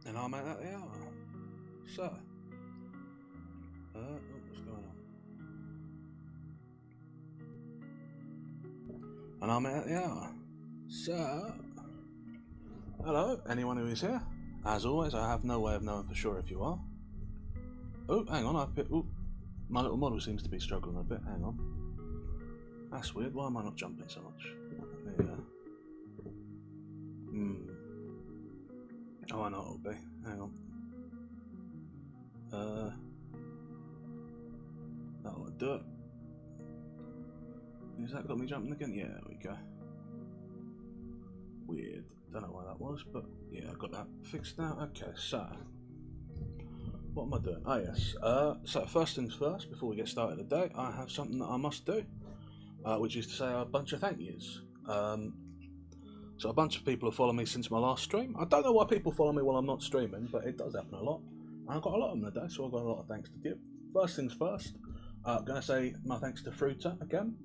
And I'm at the hour. So, what's going on? And I'm at the hour. So, hello, anyone who is here. As always, I have no way of knowing for sure if you are. Oh, hang on, my little model seems to be struggling a bit. Hang on. That's weird. Why am I not jumping so much? There you go. Oh, I know it'll be. Hang on. That ought to do it. Has that got me jumping again? Yeah, there we go. Weird. Don't know why that was, but yeah, I got that fixed now. Okay, so what am I doing? Ah, yes. So first things first, before we get started today, I have something that I must do, which is to say a bunch of thank yous. So a bunch of people have followed me since my last stream. I don't know why people follow me while I'm not streaming, but it does happen a lot. And I've got a lot of them today, so I've got a lot of thanks to give. First things first, I'm going to say my thanks to Fruiter again.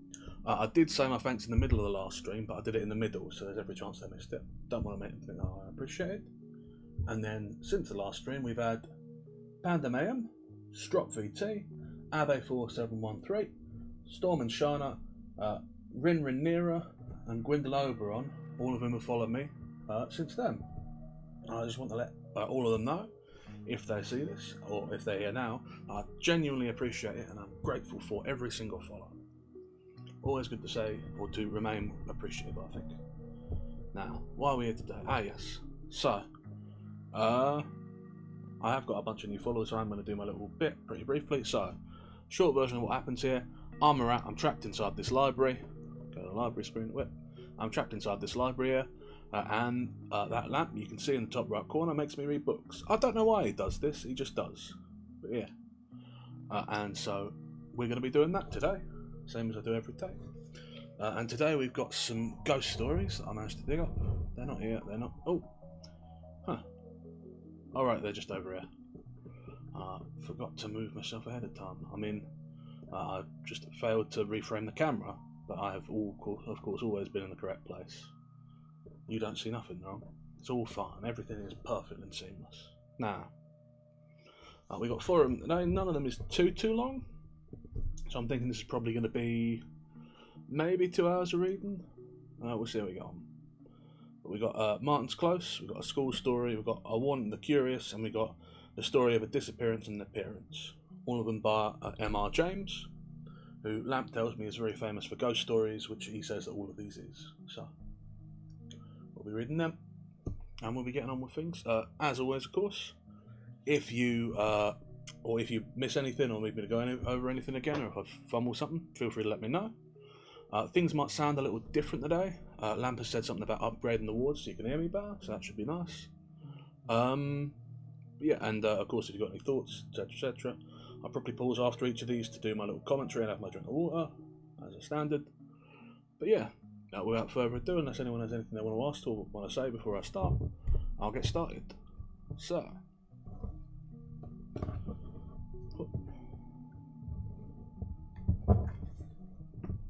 I did say my thanks in the middle of the last stream, but I did it in the middle, so there's every chance I missed it. Don't want to make them think, oh, I appreciate it. And then since the last stream, we've had Panda Mayhem, Strop VT, Abe4713, Storm and Shana, Rin Rhaenyra, and Gwendol Oberon, all of whom have followed me since then. I just want to let all of them know, if they see this, or if they're here now, I genuinely appreciate it and I'm grateful for every single follow. Always good to say, or to remain appreciative, I think. Now, why are we here today? Ah, yes. So, I have got a bunch of new followers, so I'm going to do my little bit pretty briefly. So, short version of what happens here. I'm a rat, I'm trapped inside this library. Go to the library screen, whip. I'm trapped inside this library here, and that lamp you can see in the top right corner makes me read books. I don't know why he does this, he just does. But yeah. And so, we're going to be doing that today. Same as I do every day. And today we've got some ghost stories that I managed to dig up. They're not here, they're not. Oh! Huh. Alright, they're just over here. Forgot to move myself ahead of time. I mean, I just failed to reframe the camera, but I have, of course, always been in the correct place. You don't see nothing wrong. It's all fine. Everything is perfect and seamless. Now, we got 4 of them today. None of them is too long. So I'm thinking this is probably going to be maybe 2 hours of reading. We'll see how we go on. But we got Martin's Close, we got a Schoole Story, we got A Warning the Curious, and we got The story of a disappearance and an appearance. All of them by M.R. James, who Lamp tells me is very famous for ghost stories, which he says that all of these is. So, we'll be reading them, and we'll be getting on with things. As always, of course, if you miss anything or need me to go over anything again, or if I've fumbled something, feel free to let me know. Things might sound a little different today. Lamp has said something about upgrading the wards so you can hear me better, so that should be nice. Yeah, and of course, if you've got any thoughts, etc., I'll probably pause after each of these to do my little commentary and have my drink of water, as a standard. But yeah, without further ado, unless anyone has anything they want to ask or want to say before I start, I'll get started. So,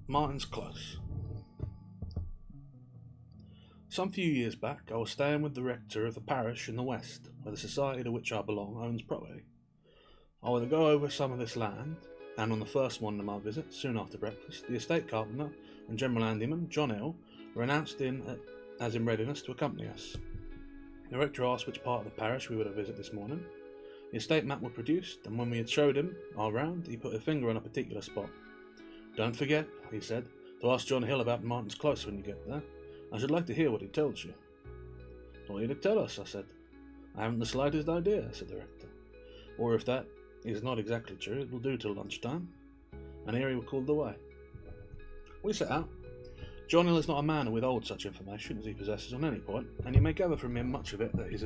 Martin's Close. Some few years back, I was staying with the rector of the parish in the west, where the society to which I belong owns property. I was to go over some of this land, and on the first morning of my visit, soon after breakfast, the estate carpenter and general handyman, John Hill, were announced as in readiness to accompany us. The rector asked which part of the parish we were to visit this morning. The estate map was produced, and when we had showed him our round, he put a finger on a particular spot. "Don't forget," he said, "to ask John Hill about Martin's Close when you get there. I should like to hear what he tells you." "What are you to tell us?" I said. "I haven't the slightest idea," said the rector. "Or if that is not exactly true, it will do till lunchtime." And here he was called away. We set out. John Hill is not a man who withholds such information as he possesses on any point, and you may gather from him much that is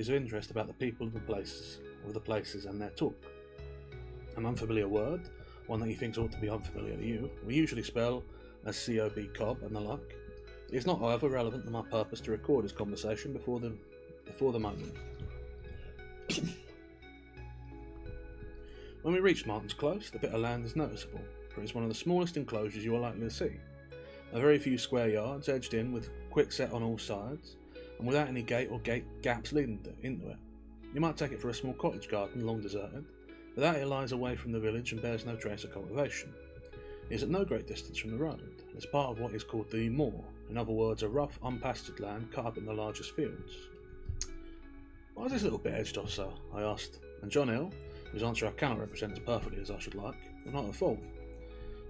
of interest about the people of the places and their talk. An unfamiliar word, one that he thinks ought to be unfamiliar to you, we usually spell as COB Cobb and the like. It is not, however, relevant to my purpose to record his conversation before the moment. When we reached Martin's Close, the bit of land is noticeable, for it is one of the smallest enclosures you are likely to see. A very few square yards, edged in with quickset on all sides, and without any gate or gaps leading into it. You might take it for a small cottage garden, long deserted, but that it lies away from the village and bears no trace of cultivation. It is at no great distance from the road. It is part of what is called the moor, in other words, a rough, unpastured land cut up in the largest fields. "Why is this little bit edged off so?" I asked, and John Hill, whose answer I cannot represent as perfectly as I should like, was not at fault.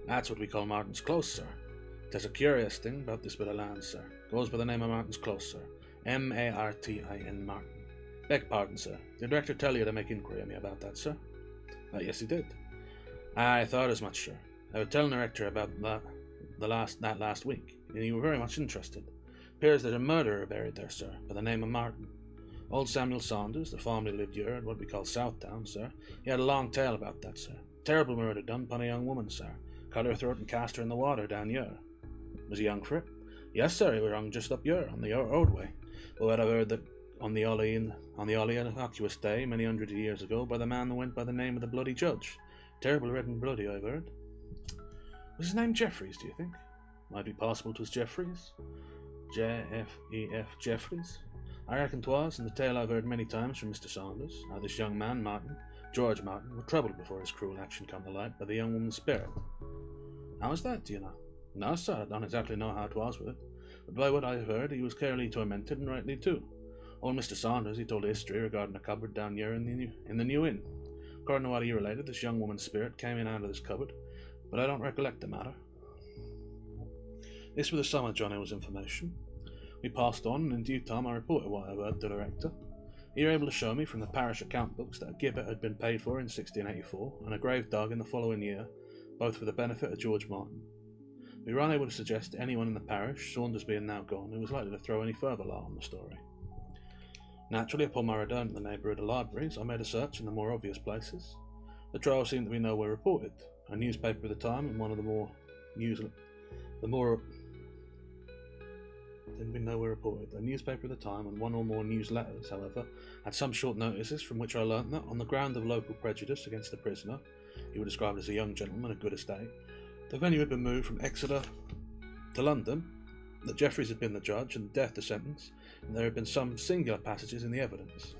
"That's what we call Martin's Close, sir. There's a curious thing about this bit of land, sir. Goes by the name of Martin's Close, sir. M-A-R-T-I-N, Martin. Beg pardon, sir. Did the rector tell you to make inquiry of me about that, sir?" "Yes, he did." "I thought as much, sir. I was telling the rector about that last week, and you were very much interested. Appears there's a murderer buried there, sir, by the name of Martin. Old Samuel Saunders, the family lived here at what we call Southtown, sir. He had a long tale about that, sir. Terrible murder done upon a young woman, sir. Cut her throat and cast her in the water down here." "Was he young for it?" "Yes, sir, he was young just up here, on the roadway. But I've heard that on the Ollie innocuous day, many hundred years ago, by the man that went by the name of the Bloody Judge. Terrible red and bloody, I've heard." "Was his name Jeffries, do you think?" "Might be possible 'twas Jeffries. J-F-E-F, Jeffries. I reckon 'twas, and the tale I've heard many times from Mr. Saunders, how this young man, Martin, George Martin, was troubled before his cruel action come to light by the young woman's spirit." "How was that, do you know?" "No, sir, I don't exactly know how 'twas with it, but by what I've heard, he was clearly tormented, and rightly too. Old Mr. Saunders, he told a history regarding a cupboard down here in the New Inn. According to what he related, this young woman's spirit came in out of this cupboard, but I don't recollect the matter." This was the sum of John Hill's information. We passed on, and in due time I reported what I heard to the rector. He was able to show me from the parish account books that a gibbet had been paid for in 1684, and a grave dug in the following year, both for the benefit of George Martin. We were unable to suggest to anyone in the parish, Saunders being now gone, who was likely to throw any further light on the story. Naturally, upon my return to the neighbourhood of libraries, I made a search in the more obvious places. The trial seemed to be nowhere reported. A newspaper of the time and one of the more newsletters, however, had some short notices from which I learnt that, on the ground of local prejudice against the prisoner, he was described as a young gentleman of good estate, the venue had been moved from Exeter to London, that Jeffries had been the judge and death the sentence, and there had been some singular passages in the evidence.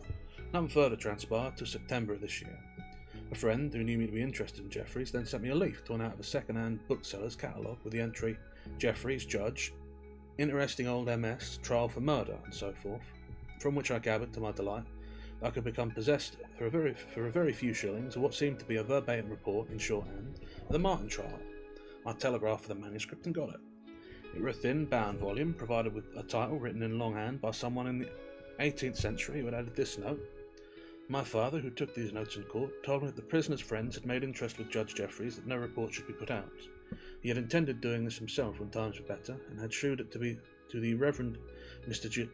Nothing further transpired till September of this year. A friend who knew me to be interested in Jeffries then sent me a leaf torn out of a second-hand bookseller's catalogue with the entry, "Jeffries, Judge, interesting old MS, trial for murder," and so forth, from which I gathered, to my delight, I could become possessed for a very few shillings of what seemed to be a verbatim report in shorthand of the Martin trial. I telegraphed for the manuscript and got it. It was a thin, bound volume, provided with a title written in longhand by someone in the 18th century who had added this note. My father, who took these notes in court, told me that the prisoner's friends had made interest with Judge Jeffreys that no report should be put out. He had intended doing this himself when times were better, and had shewed it to the Reverend Mr.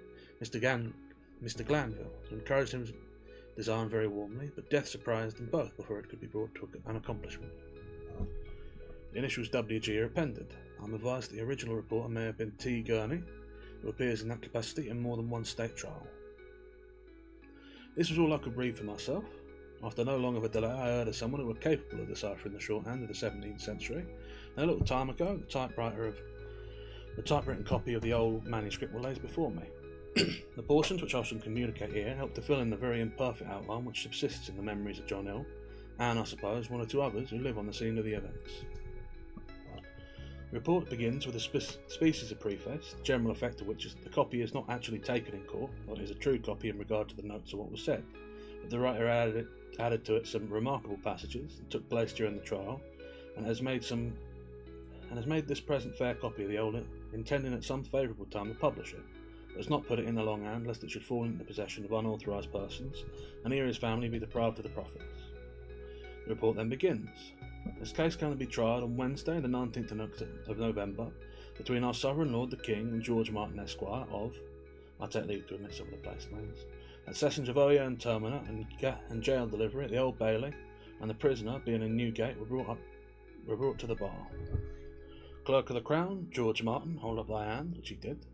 Glanville, who encouraged him to design very warmly, but death surprised them both before it could be brought to an accomplishment. The initials WG are appended. I'm advised that the original reporter may have been T. Gurney, who appears in that capacity in more than one state trial. This was all I could read for myself. After no long of a delay, I heard of someone who were capable of deciphering the shorthand of the 17th century, and a little time ago, the typewritten copy of the old manuscript lays before me. The portions which I shall communicate here help to fill in the very imperfect outline which subsists in the memories of John Hill, and I suppose one or two others who live on the scene of the events. The report begins with a species of preface, the general effect of which is that the copy is not actually taken in court, but is a true copy in regard to the notes of what was said, but the writer added to it some remarkable passages that took place during the trial, and has made this present fair copy of the old, intending at some favourable time to publish it, but has not put it in the longhand lest it should fall into the possession of unauthorised persons, and he or his family be deprived of the profits. The report then begins. This case can be tried on Wednesday, the 19th of November, between our Sovereign Lord the King and George Martin Esquire of, I take leave to omit some of the place names, at sessions of Oyer and Terminer and jail delivery at the Old Bailey, and the prisoner, being in Newgate, were brought to the bar. Clerk of the Crown, George Martin, hold up thy hand, which he did.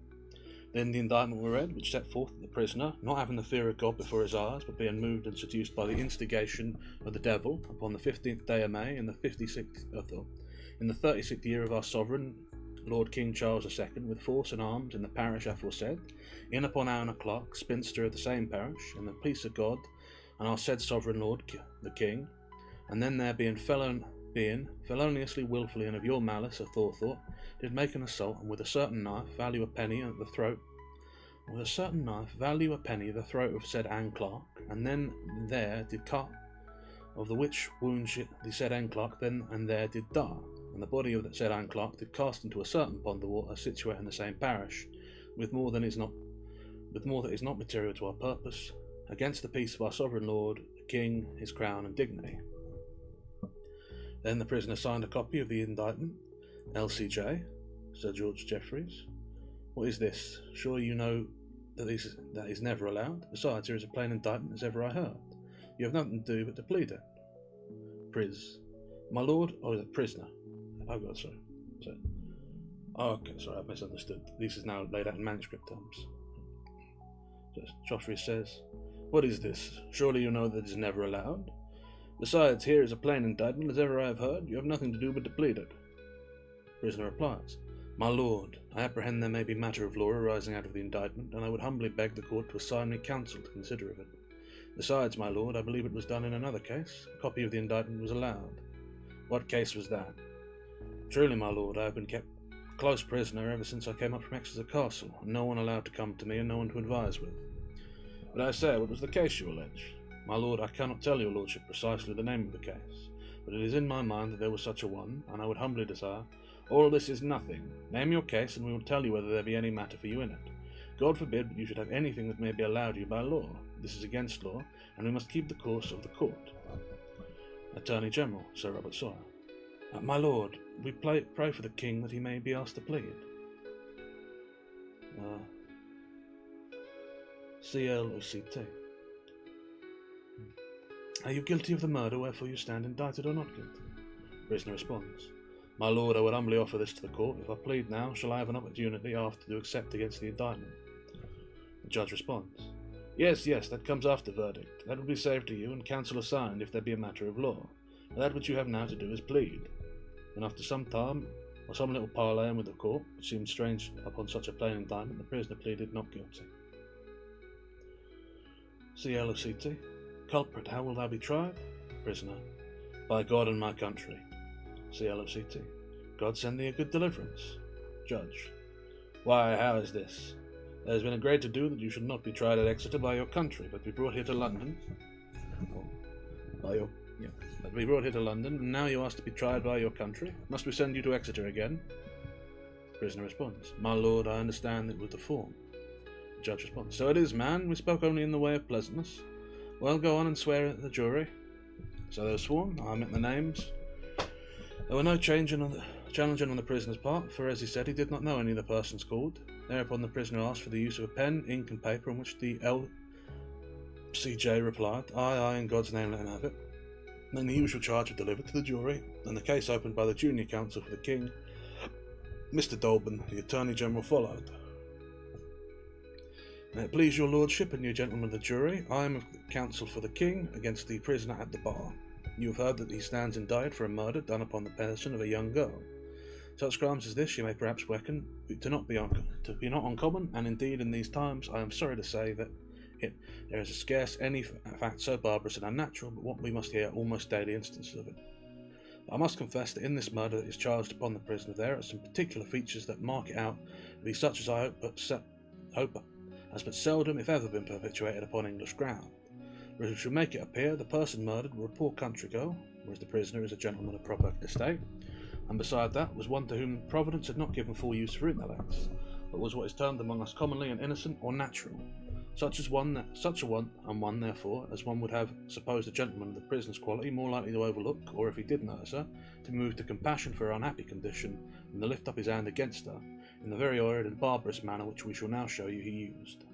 Then the indictment were read, which set forth that the prisoner, not having the fear of God before his eyes, but being moved and seduced by the instigation of the devil, upon the 15th day of May, in the 36th year of our Sovereign Lord King Charles II, with force and arms in the parish aforesaid, in upon Anna Clark, spinster of the same parish, in the peace of God, and our said Sovereign Lord the King, and then there being feloniously, wilfully, and of your malice aforethought, did make an assault, and with a certain knife, value a penny at the throat, the throat of said Anne Clark, and then and there did cut, of the which wound the said Anne Clark then and there did die, and the body of the said Anne Clark did cast into a certain pond of water situate in the same parish, with more that is not material to our purpose, against the peace of our Sovereign Lord, the King, his crown and dignity. Then the prisoner signed a copy of the indictment. LCJ, Sir George Jeffreys. What is this? Sure you know that is never allowed. Besides, here is a plain indictment as ever I heard. You have nothing to do but to plead it. My lord, or is it prisoner? Oh God, sorry. Okay, sorry, I've misunderstood. This is now laid out in manuscript terms. Jeffreys says, what is this? Surely you know that it is never allowed. Besides, here is a plain indictment as ever I have heard. You have nothing to do but to plead it. Prisoner replies, my lord, I apprehend there may be matter of law arising out of the indictment, and I would humbly beg the court to assign me counsel to consider of it. Besides, my lord, I believe it was done in another case. A copy of the indictment was allowed. What case was that? Truly, my lord, I have been kept a close prisoner ever since I came up from Exeter Castle, and no one allowed to come to me and no one to advise with. But I say, what was the case you allege? My lord, I cannot tell your lordship precisely the name of the case, but it is in my mind that there was such a one, and I would humbly desire, all this is nothing. Name your case, and we will tell you whether there be any matter for you in it. God forbid that you should have anything that may be allowed you by law. This is against law, and we must keep the course of the court. Attorney General, Sir Robert Sawyer. My lord, we pray for the king that he may be asked to plead. CL of CT. Are you guilty of the murder wherefore you stand indicted or not guilty? Prisoner responds, my lord, I would humbly offer this to the court. If I plead now, shall I have an opportunity after to accept against the indictment? The judge responds, yes, that comes after verdict. That will be saved to you, and counsel assigned if there be a matter of law. But that which you have now to do is plead. And after some time, or some little parleying with the court, which seemed strange upon such a plain indictment, the prisoner pleaded not guilty. CL of CT. Culprit, how will thou be tried? Prisoner. By God and my country. CL of CT. God send thee a good deliverance. Judge. Why, how is this? There has been agreed to do that you should not be tried at Exeter by your country, but be brought here to London. But be brought here to London, and now you ask to be tried by your country. Must we send you to Exeter again? The prisoner responds, My lord, I understand it was the form. The judge responds, So it is, man. We spoke only in the way of pleasantness. Well, go on and swear at the jury. So they were sworn. I meant the names. There were no challenging on the prisoner's part, for as he said, he did not know any of the persons called. Thereupon the prisoner asked for the use of a pen, ink, and paper, on which the L.C.J. replied, Aye, in God's name let him have it. Then the usual charge was delivered to the jury, and the case opened by the junior counsel for the King, Mr. Dolben, the Attorney General, followed. May it please your lordship and you gentlemen of the jury, I am of counsel for the King against the prisoner at the bar. You have heard that he stands indicted for a murder done upon the person of a young girl. Such crimes as this you may perhaps reckon to be not uncommon, and indeed in these times I am sorry to say that there is scarce any fact so barbarous and unnatural, but what we must hear almost daily instances of it. But I must confess that in this murder that is charged upon the prisoner there are some particular features that mark it out to be such as I hope has but seldom, if ever, been perpetuated upon English ground, which will make it appear the person murdered were a poor country girl, whereas the prisoner is a gentleman of proper estate, and beside that was one to whom Providence had not given full use for intellects, but was what is termed among us commonly an innocent or natural, such a one, therefore, as one would have supposed a gentleman of the prisoner's quality more likely to overlook, or if he did notice her, to be moved to compassion for her unhappy condition, and to lift up his hand against her, in the very horrid and barbarous manner which we shall now show you he used.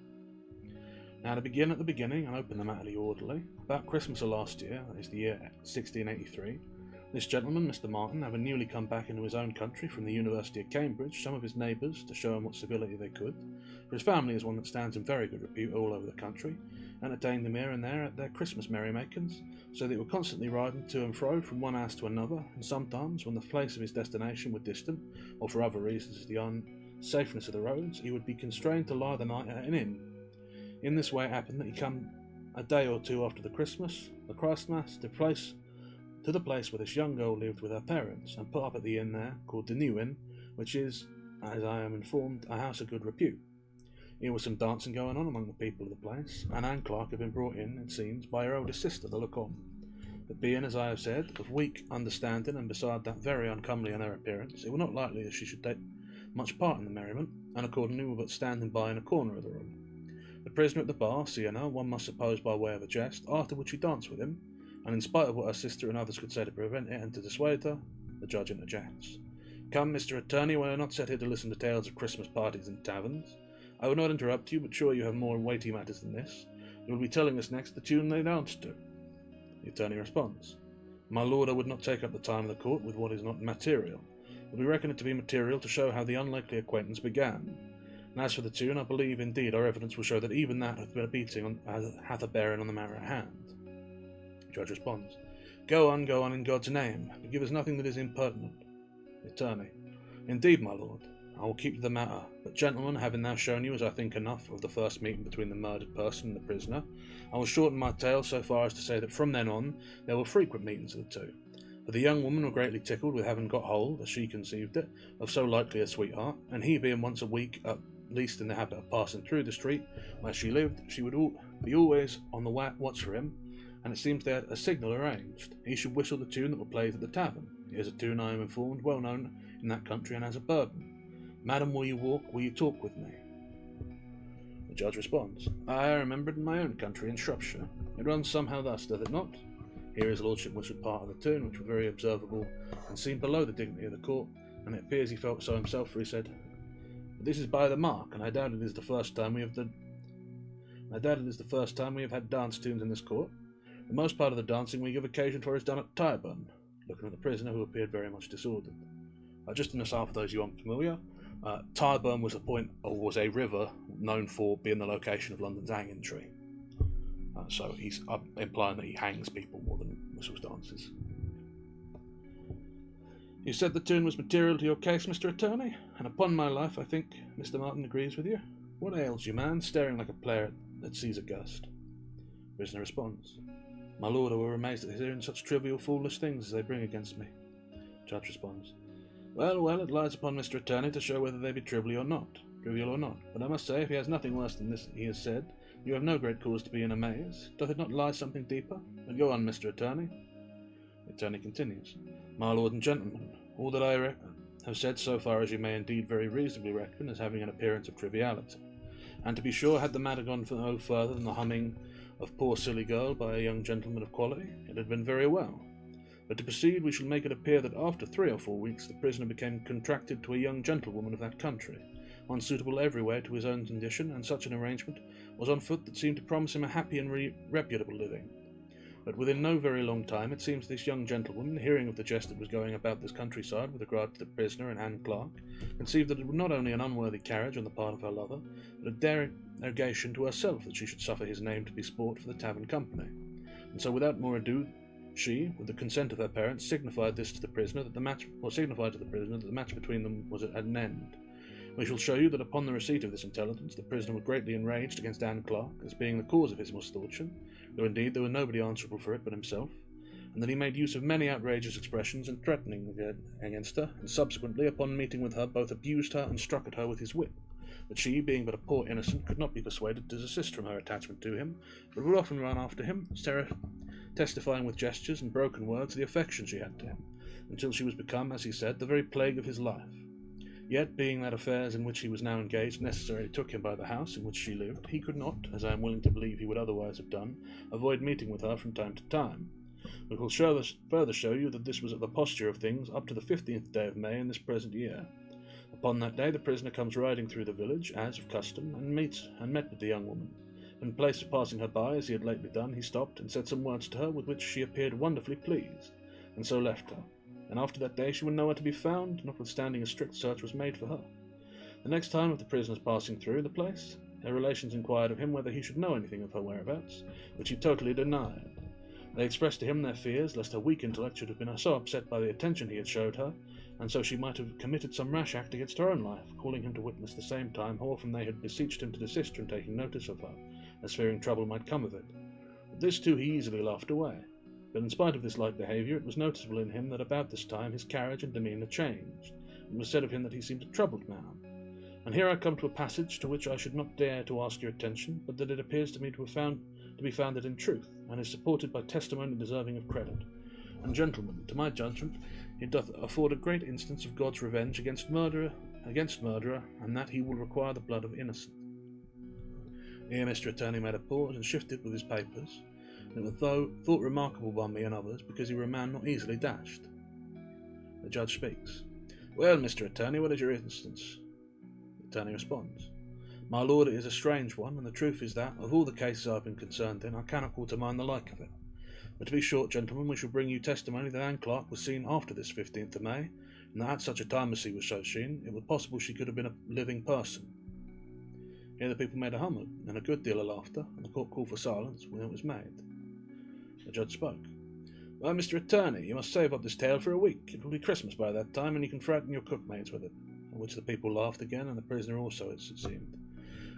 Now to begin at the beginning, and open the matter orderly, about Christmas of last year, that is the year 1683, this gentleman, Mr. Martin, having newly come back into his own country from the University of Cambridge, some of his neighbours, to show him what civility they could, for his family is one that stands in very good repute all over the country, entertained them here and there at their Christmas merrymakings, so that they were constantly riding to and fro from one house to another, and sometimes, when the place of his destination were distant, or for other reasons as the unsafeness of the roads, he would be constrained to lie the night at an inn. In this way it happened that he came a day or two after the Christmas, to the place where this young girl lived with her parents, and put up at the inn there, called the New Inn, which is, as I am informed, a house of good repute. Here was some dancing going on among the people of the place, and Anne Clark had been brought in, it seems, by her eldest sister to look on. But being, as I have said, of weak understanding, and beside that very uncomely in her appearance, it was not likely that she should take much part in the merriment, and accordingly were but standing by in a corner of the room. The prisoner at the bar, seeing her, one must suppose by way of a jest, afterwards she danced with him, and in spite of what her sister and others could say to prevent it and to dissuade her, the judge interjects. Come, Mr. Attorney, we are not set here to listen to tales of Christmas parties in taverns. I will not interrupt you, but sure you have more weighty matters than this. You will be telling us next the tune they danced to. The attorney responds, My lord, I would not take up the time of the court with what is not material, but we reckon it to be material to show how the unlikely acquaintance began. And as for the tune, I believe indeed our evidence will show that even that hath been a beating hath a bearing on the matter at hand. Judge responds, Go on, in God's name, but give us nothing that is impertinent. The attorney, Indeed, my lord, I will keep to the matter, but gentlemen, having now shown you, as I think, enough of the first meeting between the murdered person and the prisoner, I will shorten my tale so far as to say that from then on there were frequent meetings of the two. For the young woman was greatly tickled with having got hold, as she conceived it, of so likely a sweetheart, and he being once a week at least in the habit of passing through the street where she lived, she would be always on the watch for him, and it seems they had a signal arranged. He should whistle the tune that were played at the tavern. It is a tune, I am informed, well known in that country and has a burden. Madam, will you talk with me? The judge responds, I remember it in my own country in Shropshire. It runs somehow thus, doth it not? Here his lordship whistled part of the tune, which was very observable, and seemed below the dignity of the court, and it appears he felt so himself, for he said, But this is by the mark, and I doubt it is the first time we have had dance tunes in this court. The most part of the dancing we give occasion for is done at Tyburn, looking at the prisoner, who appeared very much disordered. Just in the south, for those of you unfamiliar, Tyburn was a river known for being the location of London's hanging tree. So he's implying that he hangs people more than whistles dances. You said the tune was material to your case, Mr. Attorney, and upon my life I think Mr. Martin agrees with you. What ails you, man, staring like a player that sees a ghost? Prisoner responds, My lord, I were amazed at hearing such trivial, foolish things as they bring against me. Judge responds, Well, it lies upon Mr. Attorney to show whether they be trivial or not. trivial or not. But I must say, if he has nothing worse than this he has said, you have no great cause to be in amaze. Doth it not lie something deeper? But go on, Mr. Attorney. The attorney continues. My lord and gentlemen, all that I have said so far as you may indeed very reasonably reckon as having an appearance of triviality. And to be sure, had the matter gone no further than the humming of poor silly girl by a young gentleman of quality, it had been very well. But to proceed, we shall make it appear that after 3 or 4 weeks the prisoner became contracted to a young gentlewoman of that country, one suitable everywhere to his own condition, and such an arrangement was on foot that seemed to promise him a happy and reputable living. But within no very long time it seems this young gentlewoman, hearing of the jest that was going about this countryside with regard to the prisoner and Anne Clark, conceived that it was not only an unworthy carriage on the part of her lover, but a derogation to herself that she should suffer his name to be sport for the tavern company. And so without more ado, she, with the consent of her parents, signified to the prisoner that the match between them was at an end. We shall show you that upon the receipt of this intelligence, the prisoner was greatly enraged against Anne Clark as being the cause of his misfortune, though indeed there was nobody answerable for it but himself, and that he made use of many outrageous expressions in threatening against her, and subsequently, upon meeting with her, both abused her and struck at her with his whip. But she, being but a poor innocent, could not be persuaded to desist from her attachment to him, but would often run after him, testifying with gestures and broken words the affection she had to him, until she was become, as he said, the very plague of his life. Yet, being that affairs in which he was now engaged necessarily took him by the house in which she lived, he could not, as I am willing to believe he would otherwise have done, avoid meeting with her from time to time. We will further show you that this was at the posture of things up to the 15th day of May in this present year. Upon that day the prisoner comes riding through the village, as of custom, and met with the young woman. In place of passing her by, as he had lately done, he stopped and said some words to her with which she appeared wonderfully pleased, and so left her. And after that day she was nowhere to be found, notwithstanding a strict search was made for her. The next time of the prisoner's passing through the place, her relations inquired of him whether he should know anything of her whereabouts, which he totally denied. They expressed to him their fears lest her weak intellect should have been so upset by the attention he had showed her, and so she might have committed some rash act against her own life, calling him to witness at the same time how often they had beseeched him to desist from taking notice of her, as fearing trouble might come of it. But this too he easily laughed away. But in spite of this light behaviour, it was noticeable in him that about this time his carriage and demeanour changed. It was said of him that he seemed a troubled man. And here I come to a passage to which I should not dare to ask your attention, but that it appears to me to be founded in truth, and is supported by testimony deserving of credit. And, gentlemen, to my judgment, it doth afford a great instance of God's revenge against murderer, and that he will require the blood of innocent. Here Mr. Attorney made a pause and shifted with his papers, and it was thought remarkable by me and others, because he were a man not easily dashed. The judge speaks. Well, Mr. Attorney, what is your instance? The attorney responds. My lord, it is a strange one, and the truth is that, of all the cases I have been concerned in, I cannot call to mind the like of it. But to be short, gentlemen, we shall bring you testimony that Anne Clark was seen after this 15th of May, and that at such a time as she was so seen, it was possible she could have been a living person. Here the people made a hum and a good deal of laughter, and the court called for silence when it was made. The judge spoke. Well, Mr. Attorney, you must save up this tale for a week. It will be Christmas by that time, and you can frighten your cookmaids with it. At which the people laughed again, and the prisoner also, as it seemed.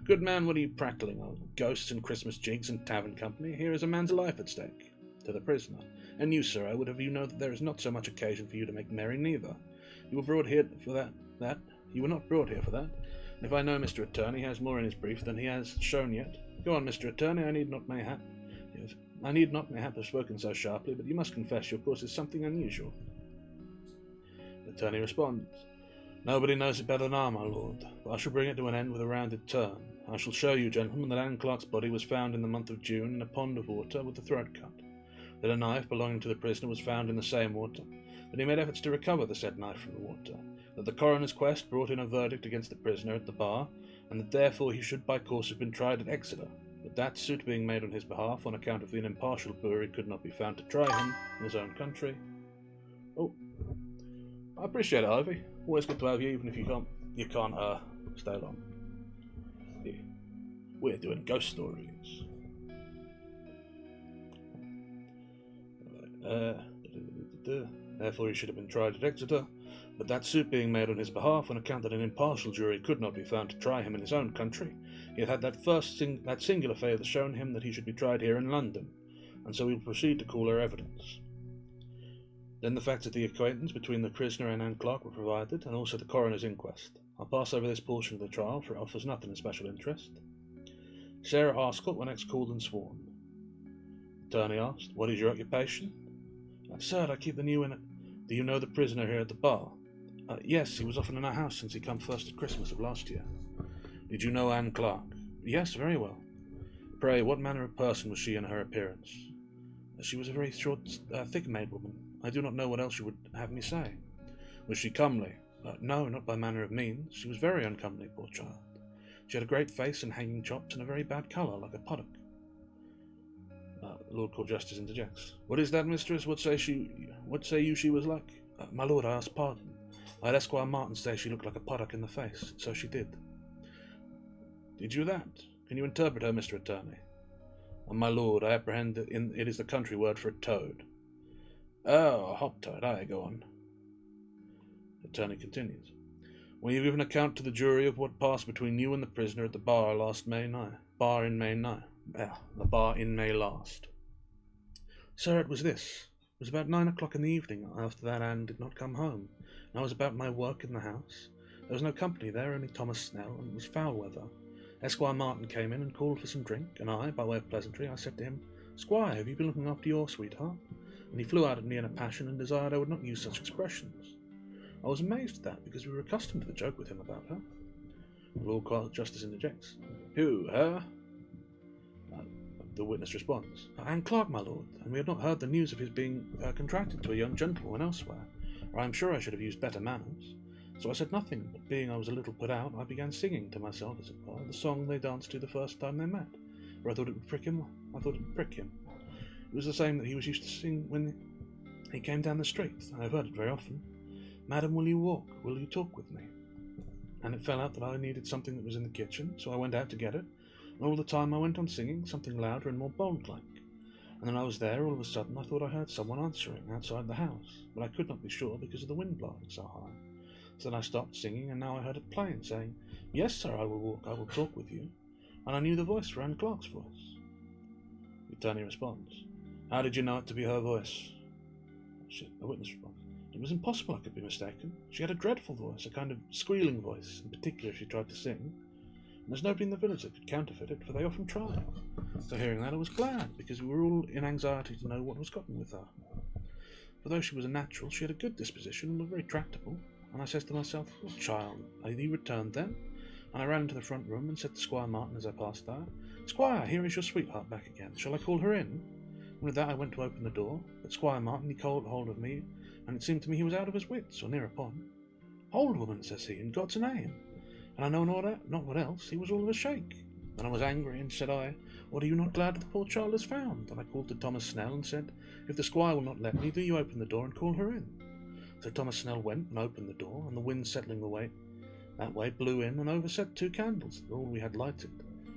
Good man, what are you prattling of? Ghosts and Christmas jigs and tavern company? Here is a man's life at stake. To the prisoner. And you, sir, I would have you know that there is not so much occasion for you to make merry, neither. You were brought here for that. You were not brought here for that. And if I know Mr. Attorney has more in his brief than he has shown yet. Go on, Mr. Attorney, I need not mayhap have spoken so sharply, but you must confess your course is something unusual. The attorney responds. Nobody knows it better than I, my lord, but I shall bring it to an end with a rounded turn. I shall show you, gentlemen, that Anne Clark's body was found in the month of June in a pond of water with the throat cut, that a knife belonging to the prisoner was found in the same water, that he made efforts to recover the said knife from the water, that the coroner's quest brought in a verdict against the prisoner at the bar, and that therefore he should by course have been tried at Exeter, but that suit being made on his behalf on account of the impartial jury could not be found to try him in his own country. Oh, I appreciate it, Ivy. Always good to have you, even if you can't stay long. Yeah. We're doing ghost stories. Therefore he should have been tried at Exeter, but that suit being made on his behalf on account that an impartial jury could not be found to try him in his own country, he had that singular favour shown him that he should be tried here in London, and so we will proceed to call her evidence. Then the facts of the acquaintance between the prisoner and Anne Clark were provided, and also the coroner's inquest. I'll pass over this portion of the trial, for it offers nothing of special interest. Sarah Arscott were next called and sworn. Attorney asked, "What is your occupation?" "Sir, I keep the new in. Do you know the prisoner here at the bar?" "Yes, he was often in our house since he come first at Christmas of last year." "Did you know Anne Clark?" "Yes, very well." "Pray, what manner of person was she in her appearance?" "She was a very short, thick-made woman. I do not know what else you would have me say." "Was she comely?" "No, not by manner of means. She was very uncomely, poor child. She had a great face and hanging chops and a very bad colour, like a puddock." Lord Court Justice interjects. "What is that, mistress? What say you she was like?" "My lord, I ask pardon. I had Esquire Martin say she looked like a puddock in the face, so she did." "Did you that? Can you interpret her, Mr. Attorney?" "My lord, I apprehend that it is the country word for a toad." "Oh, a hop toad. Aye, go on." The attorney continues. "Will you give an account to the jury of what passed between you and the prisoner at the bar in May last?" "Sir, it was this. It was about 9 o'clock in the evening. After that Anne did not come home, and I was about my work in the house. There was no company there, only Thomas Snell, and it was foul weather. Esquire Martin came in and called for some drink, and I, by way of pleasantry, I said to him, 'Squire, have you been looking after your sweetheart?' And he flew out at me in a passion and desired I would not use such expressions. I was amazed at that, because we were accustomed to the joke with him about her." The Lord Court Justice interjects. "Who, her?" The witness responds, "Anne Clark, my lord, and we had not heard the news of his being contracted to a young gentlewoman elsewhere, or I am sure I should have used better manners. So I said nothing, but being I was a little put out, I began singing to myself, as it were, the song they danced to the first time they met, for I thought it would prick him. It was the same that he was used to sing when he came down the street, and I've heard it very often. 'Madam, will you walk? Will you talk with me?' And it fell out that I needed something that was in the kitchen, so I went out to get it, and all the time I went on singing, something louder and more bold-like. And then I was there, all of a sudden I thought I heard someone answering outside the house, but I could not be sure because of the wind blowing so high. So then I stopped singing, and now I heard it plain, saying, 'Yes, sir, I will walk, I will talk with you,' and I knew the voice for Anne Clark's voice." The attorney responds, "How did you know it to be her voice?" The witness responds, "It was impossible I could be mistaken. She had a dreadful voice, a kind of squealing voice, in particular if she tried to sing. And there's nobody in the village that could counterfeit it, for they often try. So hearing that, I was glad, because we were all in anxiety to know what was gotten with her. For though she was a natural, she had a good disposition and was very tractable. And I says to myself, 'Oh, child, are you returned then?' And I ran into the front room and said to Squire Martin as I passed there, 'Squire, here is your sweetheart back again. Shall I call her in?' And with that I went to open the door, but Squire Martin, he caught hold of me, and it seemed to me he was out of his wits, or near upon. 'Hold, woman,' says he, 'in God's name.' And I know not what else, he was all of a shake. Then I was angry, and said I, 'What, are you not glad that the poor child is found?' And I called to Thomas Snell, and said, 'If the squire will not let me, do you open the door and call her in?' So Thomas Snell went and opened the door, and the wind settling that way blew in and overset 2 candles that were all we had lighted,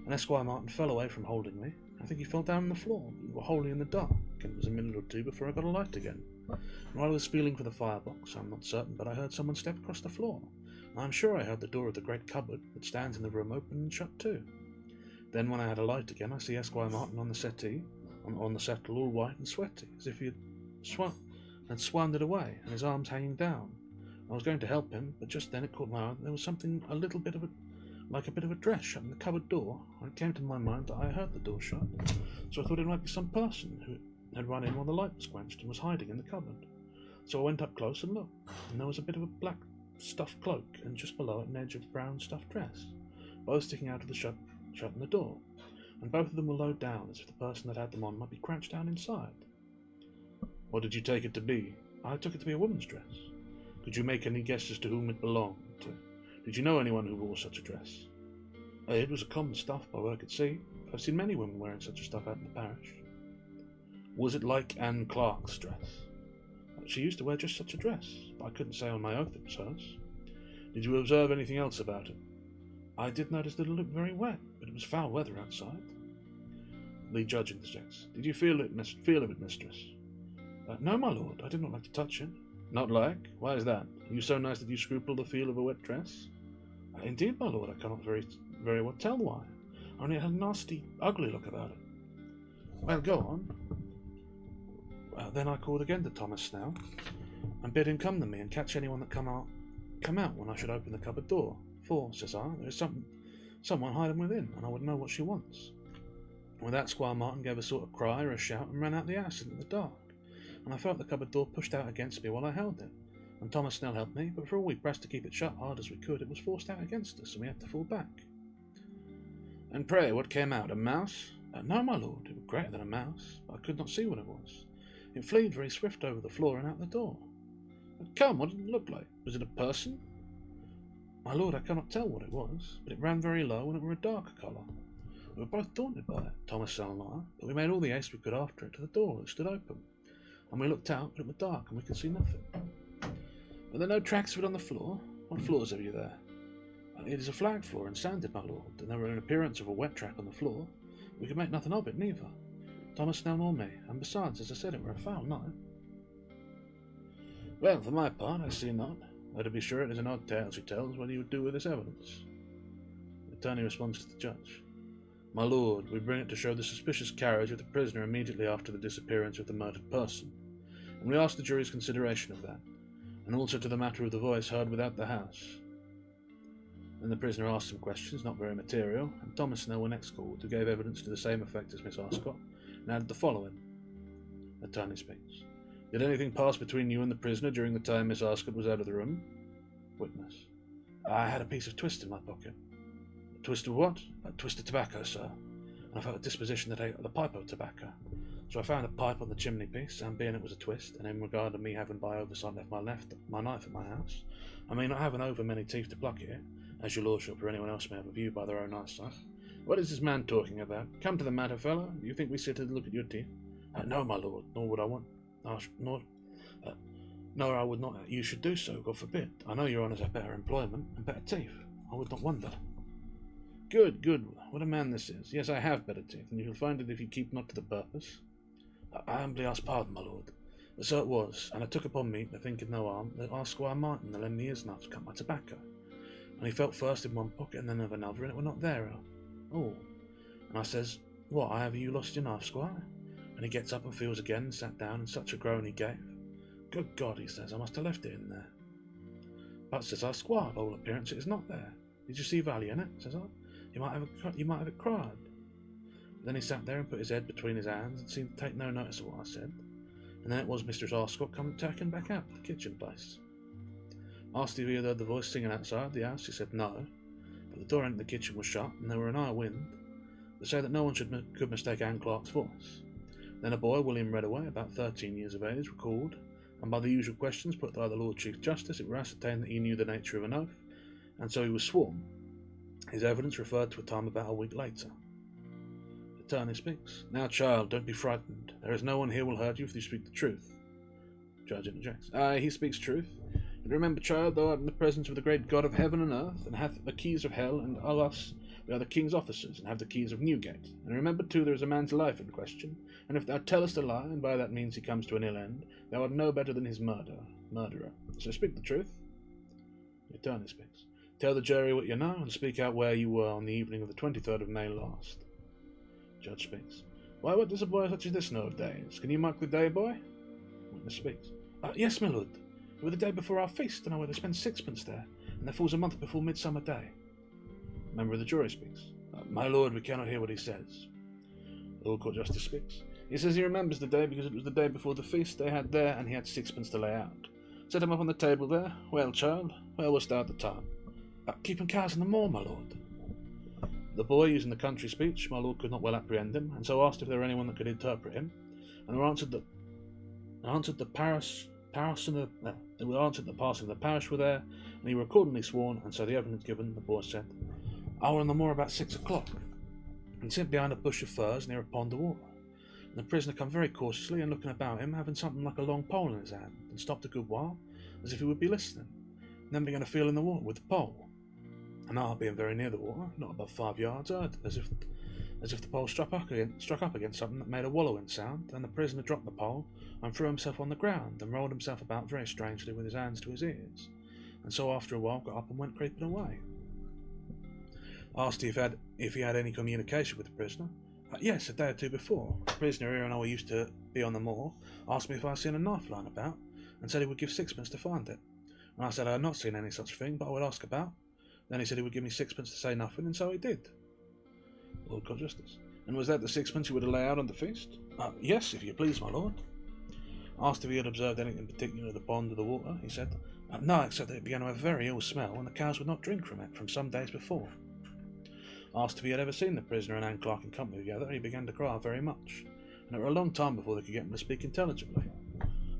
and Esquire Martin fell away from holding me. I think he fell down on the floor. We were wholly in the dark, and it was a minute or 2 before I got a light again. And while I was feeling for the firebox, I'm not certain, but I heard someone step across the floor. I'm sure I heard the door of the great cupboard that stands in the room open and shut too. Then when I had a light again, I see Esquire Martin on the settee, on the settle, all white and sweaty, as if he had swounded away, and his arms hanging down. I was going to help him, but just then it caught my eye that there was something like a bit of a dress shut in the cupboard door, and it came to my mind that I heard the door shut, so I thought it might be some person who had run in while the light was quenched and was hiding in the cupboard. So I went up close and looked, and there was a bit of a black stuffed cloak, and just below it an edge of brown stuffed dress, both sticking out of the shut in the door, and both of them were low down, as if the person that had them on might be crouched down inside." "What did you take it to be?" "I took it to be a woman's dress." "Could you make any guess as to whom it belonged to? Did you know anyone who wore such a dress?" "It was a common stuff by what I could see. I've seen many women wearing such a stuff out in the parish." "Was it like Anne Clark's dress?" "She used to wear just such a dress, but I couldn't say on my oath it was hers." "Did you observe anything else about it?" "I did notice that it looked very wet, but it was foul weather outside." The judge interjects. "Did you feel of it, mistress?" "No, my lord, I did not like to touch it." "Not like? Why is that? Are you so nice that you scruple the feel of a wet dress?" "Indeed, my lord, I cannot very well tell why. Only it had a nasty, ugly look about it." "Well, go on." Then I called again to Thomas Snell, and bid him come to me and catch anyone that come out when I should open the cupboard door. For, says I, there is someone hiding within, and I would know what she wants. With that, Squire Martin gave a sort of cry or a shout and ran out the house into the dark, and I felt the cupboard door pushed out against me while I held it. And Thomas Snell helped me, but for all we pressed to keep it shut hard as we could, it was forced out against us, and we had to fall back. And pray, what came out? A mouse? No, my lord, it was greater than a mouse, but I could not see what it was. It fleed very swift over the floor and out the door. But come, what did it look like? Was it a person? My lord, I cannot tell what it was, but it ran very low and it were a darker colour. We were both daunted by it, Thomas Snell and I, but we made all the haste we could after it to the door that stood open. And we looked out, but it was dark and we could see nothing. Are there no tracks of it on the floor? What floors have you there? It is a flag floor and sanded, my lord, and there were an appearance of a wet track on the floor. We could make nothing of it, neither. Thomas Snell nor me, and besides, as I said, it were a foul night. Well, for my part, I see not. Though to be sure it is an odd tale she tells, what do you do with this evidence? The attorney responds to the judge. My lord, we bring it to show the suspicious carriage of the prisoner immediately after the disappearance of the murdered person, and we ask the jury's consideration of that, and also to the matter of the voice heard without the house. Then the prisoner asked some questions, not very material, and Thomas Snell were next called, who gave evidence to the same effect as Miss Arscott, and added the following. Attorney speaks. Did anything pass between you and the prisoner during the time Miss Arscott was out of the room? Witness. I had a piece of twist in my pocket. A twist of what? A twist of tobacco, sir. And I felt a disposition to take the pipe of tobacco. So I found a pipe on the chimney piece, and being it was a twist, and in regard to me having by oversight left my knife at my house, I mean not having over many teeth to pluck it, as your lordship or anyone else may have a view by their own eyesight. What is this man talking about? Come to the matter, fellow. Do you think we sit to look at your teeth? No, my lord, nor would I want. Nor I would not you should do so, God forbid. I know your honours have better employment and better teeth. I would not wonder. Good, good. What a man this is. Yes, I have better teeth, and you shall find it if you keep not to the purpose. I humbly ask pardon, my lord. But so it was, and I took upon me, to think of no harm, that asked Squire Martin to lend me his knife to cut my tobacco. And he felt first in one pocket and then of another, and it were not there. Oh. And I says, What, have you lost your knife, Squire? And he gets up and feels again, and sat down, and such a groan he gave. Good God, he says, I must have left it in there. But, says I, Squire, by all appearance it is not there. Did you see value in it, says I? You might have it cried. Then he sat there and put his head between his hands, and seemed to take no notice of what I said. And then it was Mistress Arscott come taking back out to the kitchen place. Asked if he had heard the voice singing outside the house. He said no, but the door into the kitchen was shut, and there were an high wind, to say that no one could mistake Anne Clark's voice. Then a boy, William Redaway, about 13 years of age, recalled, and by the usual questions put by the Lord Chief Justice, it were ascertained that he knew the nature of an oath, and so he was sworn. His evidence referred to a time about a week later. The attorney speaks. Now, child, don't be frightened. There is no one here will hurt you if you speak the truth. Judge interjects. Aye, he speaks truth. And remember, child, thou art in the presence of the great God of heaven and earth, and hath the keys of hell, and of us we are the king's officers, and have the keys of Newgate. And remember, too, there is a man's life in question, and if thou tellest a lie, and by that means he comes to an ill end, thou art no better than his murderer. So speak the truth. The attorney speaks. Tell the jury what you know, and speak out where you were on the evening of the 23rd of May last. Judge speaks. Why, what does a boy such as this know of days? Can you mark the day, boy? Witness speaks. Yes, my lord. It was the day before our feast, and I were to spend sixpence there, and there falls a month before Midsummer Day. Member of the jury speaks. My lord, we cannot hear what he says. The Lord Court Justice speaks. He says he remembers the day because it was the day before the feast they had there, and he had sixpence to lay out. Set him up on the table there. Well, child, where wast thou at the time? Keeping cows in the moor, my lord. The boy, using the country speech, my lord could not well apprehend him, and so asked if there were anyone that could interpret him, and were answered that the parson of the parish were there, and he were accordingly sworn, and so the evidence given, the boy said, I were on the moor about 6 o'clock, and sit behind a bush of firs near a pond of water. And the prisoner come very cautiously, and looking about him, having something like a long pole in his hand, and stopped a good while, as if he would be listening, and then began to feel in the water with the pole. And I, being very near the water, not above 5 yards, heard as if the pole struck up against something that made a wallowing sound, and the prisoner dropped the pole and threw himself on the ground, and rolled himself about very strangely with his hands to his ears, and so after a while got up and went creeping away. Asked if he had any communication with the prisoner. Yes, a day or two before. The prisoner here and I used to be on the moor, asked me if I had seen a knife lying about, and said he would give sixpence to find it. And I said I had not seen any such thing, but I would ask about. Then he said he would give me sixpence to say nothing, and so he did. Lord Court Justice. And was that the sixpence you were to lay out on the feast? Yes, if you please, my lord. Asked if he had observed anything in particular of the pond or the water, he said, no, except that it began to have a very ill smell, and the cows would not drink from it from some days before. Asked if he had ever seen the prisoner and Anne Clark in company together, he began to cry very much, and it were a long time before they could get him to speak intelligibly.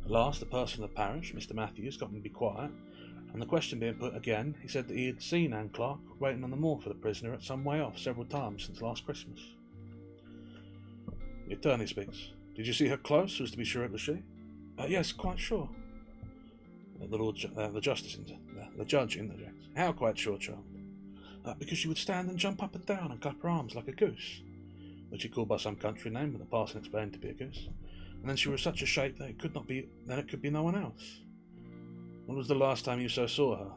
At last, the person of the parish, Mr. Matthews, got him to be quiet, and the question being put again, he said that he had seen Anne Clark waiting on the moor for the prisoner at some way off several times since last Christmas. The attorney speaks. Did you see her close, so as to be sure it was she? Yes, quite sure. The judge interjects. How quite sure, child? Because she would stand and jump up and down and clap her arms like a goose, which he called by some country name, but the parson explained to be a goose. And then she was such a shape that it could be no one else. When was the last time you so saw her?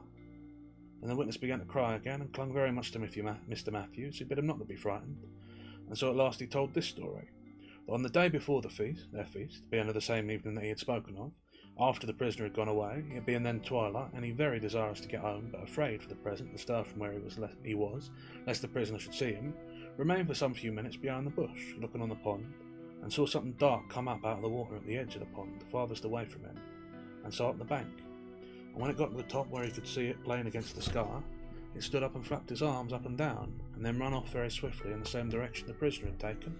And the witness began to cry again and clung very much to Mr. Matthews, who bid him not to be frightened. And so at last he told this story. That on the day before their feast, being of the same evening that he had spoken of, after the prisoner had gone away, it being then twilight, and he very desirous to get home, but afraid for the present to stir from where he was, lest the prisoner should see him, remained for some few minutes behind the bush, looking on the pond, and saw something dark come up out of the water at the edge of the pond, farthest away from him, and so up the bank. And when it got to the top where he could see it plain against the sky, it stood up and flapped his arms up and down, and then ran off very swiftly in the same direction the prisoner had taken.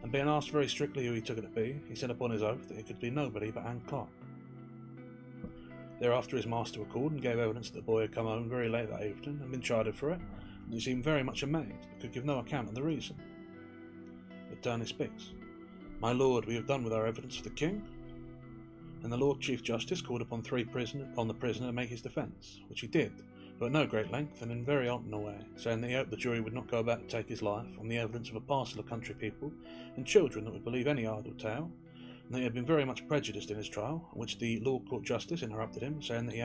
And being asked very strictly who he took it to be, he said upon his oath that it could be nobody but Anne Clark. Thereafter his master recalled and gave evidence that the boy had come home very late that evening and been chided for it, and he seemed very much amazed, but could give no account of the reason. The attorney speaks. My lord, we have done with our evidence for the king. And the Lord Chief Justice called upon the prisoner to make his defence, which he did, but at no great length and in very alternate a way, saying that he hoped the jury would not go about to take his life on the evidence of a parcel of country people and children that would believe any idle tale, and that he had been very much prejudiced in his trial, which the Lord Court Justice interrupted him, saying that he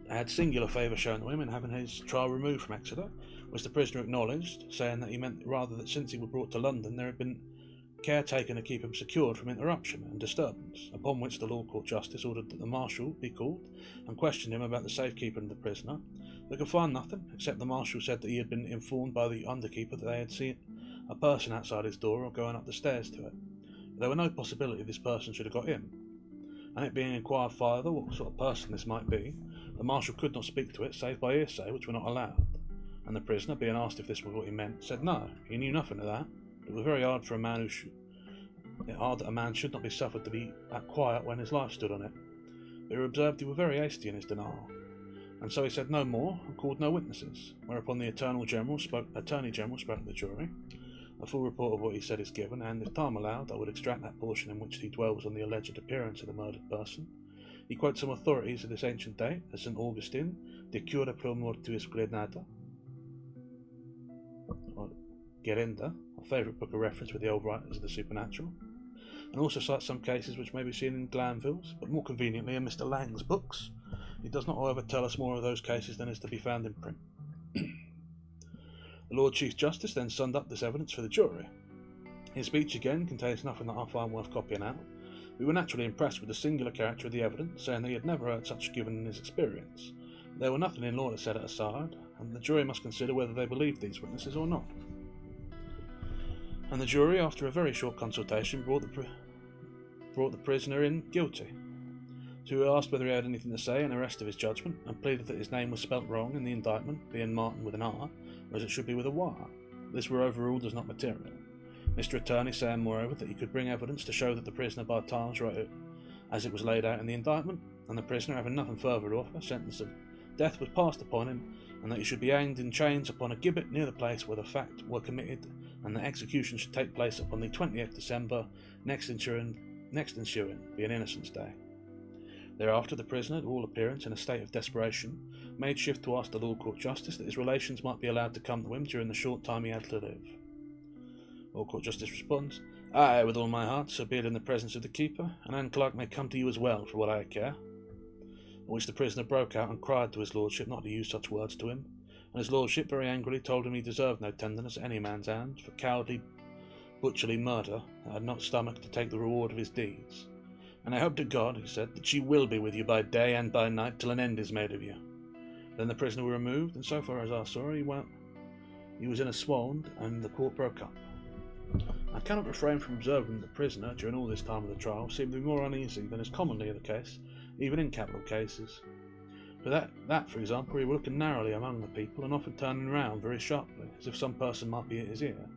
had singular favour shown to him in having his trial removed from Exeter, which the prisoner acknowledged, saying that he meant rather that since he was brought to London there had been care taken to keep him secured from interruption and disturbance, upon which the Lord Court Justice ordered that the Marshal be called and questioned him about the safekeeping of the prisoner. They could find nothing, except the Marshal said that he had been informed by the underkeeper that they had seen a person outside his door or going up the stairs to it. There were no possibility this person should have got in, and it being inquired further what sort of person this might be, the Marshal could not speak to it save by hearsay, which were not allowed, and the prisoner, being asked if this was what he meant, said no, he knew nothing of that. It was very hard for a man that a man should not be suffered to be that quiet when his life stood on it. But he observed he was very hasty in his denial, and so he said no more and called no witnesses. Whereupon the Attorney General spoke to the jury. A full report of what he said is given, and if time allowed, I would extract that portion in which he dwells on the alleged appearance of the murdered person. He quotes some authorities of this ancient date, as St. Augustine, De Cura Pro Mortuis Grenata, or Gerenda, a favourite book of reference with the old writers of the supernatural, and also cites some cases which may be seen in Glanville's, but more conveniently in Mr. Lang's books. He does not, however, tell us more of those cases than is to be found in print. The Lord Chief Justice then summed up this evidence for the jury. His speech again contains nothing that I find worth copying out. We were naturally impressed with the singular character of the evidence, saying that he had never heard such given in his experience. There were nothing in law to set it aside, and the jury must consider whether they believed these witnesses or not. And the jury, after a very short consultation, brought the prisoner in guilty. So he asked whether he had anything to say in the rest of his judgment, and pleaded that his name was spelt wrong in the indictment, being Martin with an R, whereas it should be with a Y. This were overruled as not material. Mr. Attorney saying, moreover, that he could bring evidence to show that the prisoner by times wrote it as it was laid out in the indictment, and the prisoner, having nothing further to offer, sentence of death was passed upon him, and that he should be hanged in chains upon a gibbet near the place where the fact were committed, and the execution should take place upon the 20th December next ensuing, being Innocents' Day. Thereafter the prisoner, to all appearance in a state of desperation, made shift to ask the Lord Court Justice that his relations might be allowed to come to him during the short time he had to live. Lord Court Justice responds, Aye, with all my heart, so be it in the presence of the keeper, and Anne Clark may come to you as well, for what I care. At which the prisoner broke out and cried to his lordship not to use such words to him, and his lordship very angrily told him he deserved no tenderness at any man's hand for cowardly, butcherly murder that had not stomach to take the reward of his deeds. And I hope to God, he said, that she will be with you by day and by night till an end is made of you. Then the prisoner was removed, and so far as I saw, he was in a swound, and the court broke up. I cannot refrain from observing that the prisoner, during all this time of the trial, seemed to be more uneasy than is commonly the case, even in capital cases. For that, for example, he was looking narrowly among the people, and often turning round very sharply, as if some person might be at his ear.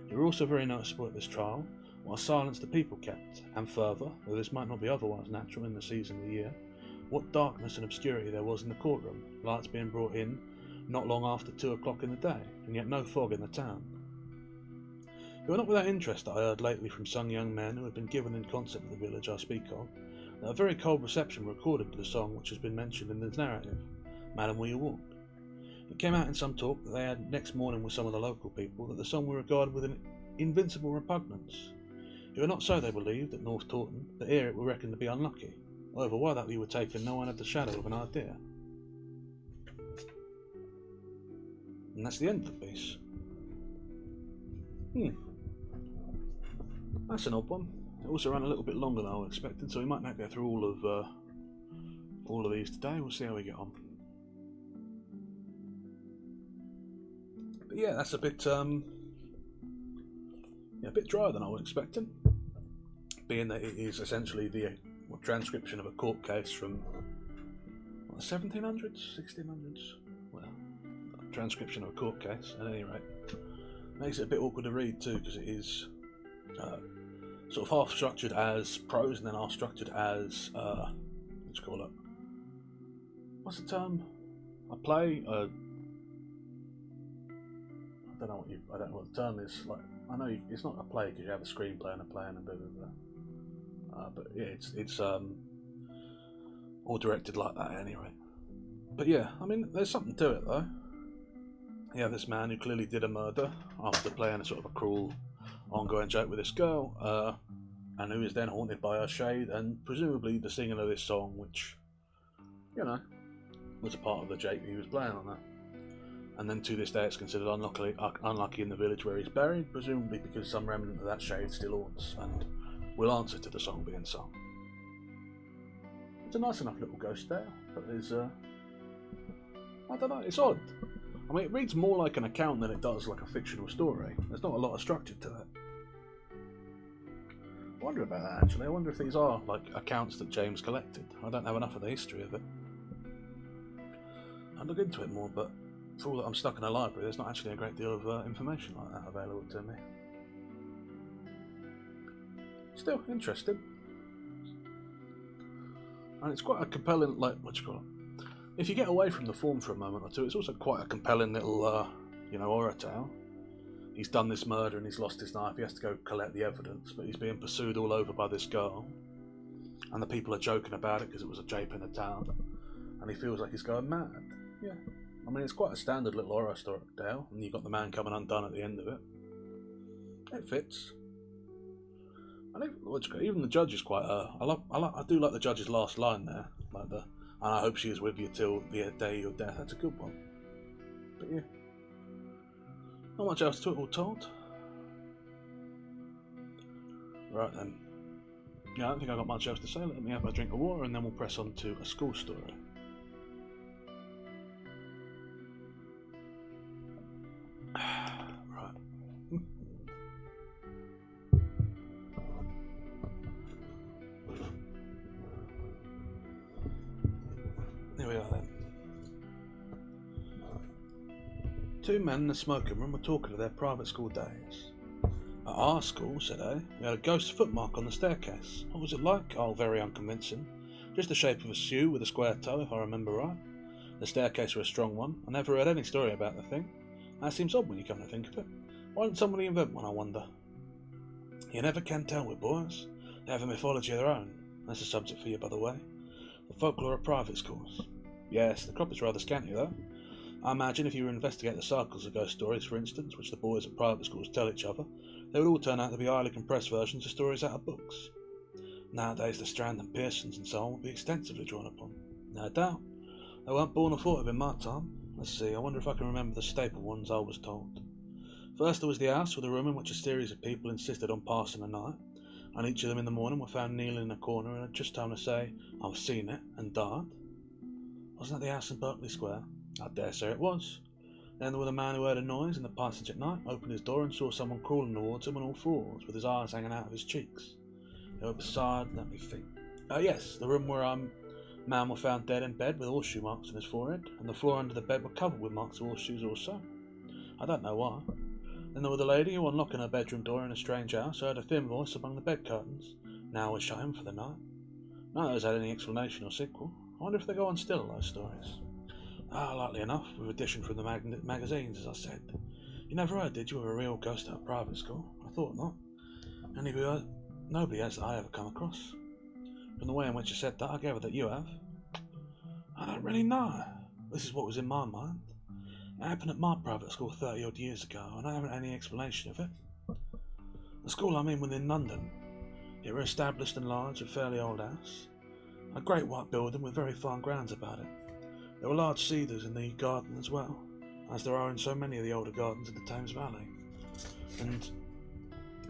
It was also very noticeable at this trial what a silence the people kept, and further, though this might not be otherwise natural in the season of the year, what darkness and obscurity there was in the courtroom, lights being brought in not long after 2 o'clock in the day, and yet no fog in the town. It was not without interest that I heard lately from some young men who had been given in concert at the village I speak of, that a very cold reception was accorded to the song which has been mentioned in the narrative, Madam Will You Walk? It came out in some talk that they had next morning with some of the local people that the song was regarded with an invincible repugnance. It was not so, they believed, at North Taunton, but here it was reckoned to be unlucky. However, why that we were taken, no one had the shadow of an idea. And that's the end of the piece. That's an odd one. It also ran a little bit longer than I was expecting, so we might not go through all of these today. We'll see how we get on. But yeah, that's a bit drier than I was expecting, being that it is essentially the transcription of a court case from the 1700s, 1600s. Well, a transcription of a court case. At any rate, makes it a bit awkward to read too, because it is sort of half structured as prose and then half structured as let's call it. What's the term? A play. I don't know what the term is. Like, I know it's not a play because you have a screenplay and a play and a blah blah blah. But yeah, it's all directed like that anyway. But yeah, I mean, there's something to it though. You have this man who clearly did a murder after playing a sort of a cruel, ongoing joke with this girl, and who is then haunted by her shade and presumably the singing of this song, which, you know, was a part of the joke he was playing on that. And then to this day it's considered unlucky in the village where he's buried, presumably because some remnant of that shade still haunts and will answer to the song being sung. It's a nice enough little ghost tale, but there's I don't know, it's odd. I mean, it reads more like an account than it does like a fictional story. There's not a lot of structure to it. I wonder about that actually. I wonder if these are like accounts that James collected. I don't have enough of the history of it. I'd look into it more, but for all that I'm stuck in a library, there's not actually a great deal of information like that available to me. Still interesting. And it's quite a compelling, like, what you call it? If you get away from the form for a moment or two, it's also quite a compelling little, horror tale. He's done this murder and he's lost his knife. He has to go collect the evidence, but he's being pursued all over by this girl. And the people are joking about it because it was a jape in the town. And he feels like he's going mad. Yeah. I mean, it's quite a standard little horror story tale, and you've got the man coming undone at the end of it. It fits. I think even the judge is quite. I do like the judge's last line there, like and I hope she is with you till the day of your death. That's a good one. But yeah, not much else to it all told. Right then. Yeah, I don't think I've got much else to say. Let me have a drink of water, and then we'll press on to a school story. Right. Here we are then. Two men in a smoking room were talking of their private school days. At our school, said A, we had a ghost footmark on the staircase. What was it like? Oh, very unconvincing. Just the shape of a shoe with a square toe, if I remember right. The staircase was a strong one. I never heard any story about the thing. That seems odd when you come to think of it. Why didn't somebody invent one, I wonder? You never can tell with boys. They have a mythology of their own. That's a subject for you, by the way. The folklore of private schools. Yes, the crop is rather scanty, though. I imagine if you were to investigate the cycles of ghost stories, for instance, which the boys at private schools tell each other, they would all turn out to be highly compressed versions of stories out of books. Nowadays, the Strand and Pearsons and so on would be extensively drawn upon. No doubt. They weren't born or thought of in my time. Let's see, I wonder if I can remember the staple ones I was told. First there was the house with a room in which a series of people insisted on passing the night, and each of them in the morning were found kneeling in a corner and had just time to say, I've seen it, and died. Wasn't that the house in Berkeley Square? I dare say it was. Then there was a man who heard a noise in the passage at night, opened his door and saw someone crawling towards him on all fours, with his eyes hanging out of his cheeks. They were beside, let me think. Yes, the room where man was found dead in bed with horseshoe marks on his forehead, and the floor under the bed were covered with marks of horseshoes also. I don't know why. Then there was the lady who, unlocking her bedroom door in a strange house, heard a thin voice among the bed curtains. Now we're shut in for the night. None of those had any explanation or sequel. I wonder if they go on still, those stories. Likely enough, with addition from the magazines, as I said. You never heard, did you, of a real ghost at a private school? I thought not. Nobody has that I ever come across. From the way in which you said that, I gather that you have. I don't really know. This is what was in my mind. It happened at my private school 30-odd years ago, and I haven't any explanation of it. The school I'm in was in London. It was established and large, a fairly old house. A great white building with very fine grounds about it. There were large cedars in the garden as well, as there are in so many of the older gardens in the Thames Valley, and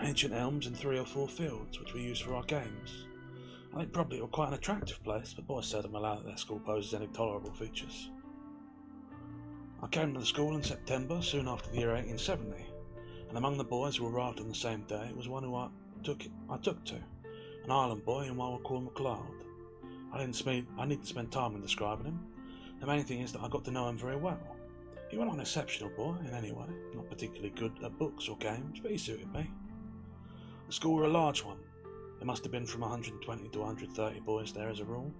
ancient elms in 3 or 4 fields, which we used for our games. I think probably it was quite an attractive place, but boys seldom allow that their school poses any tolerable features. I came to the school in September, soon after the year 1870, and among the boys who arrived on the same day was one who I took to, an island boy whom I will call MacLeod. I needn't spend time in describing him. The main thing is that I got to know him very well. He was not an exceptional boy in any way, not particularly good at books or games, but he suited me. The school were a large one. There must have been from 120 to 130 boys there as a rule,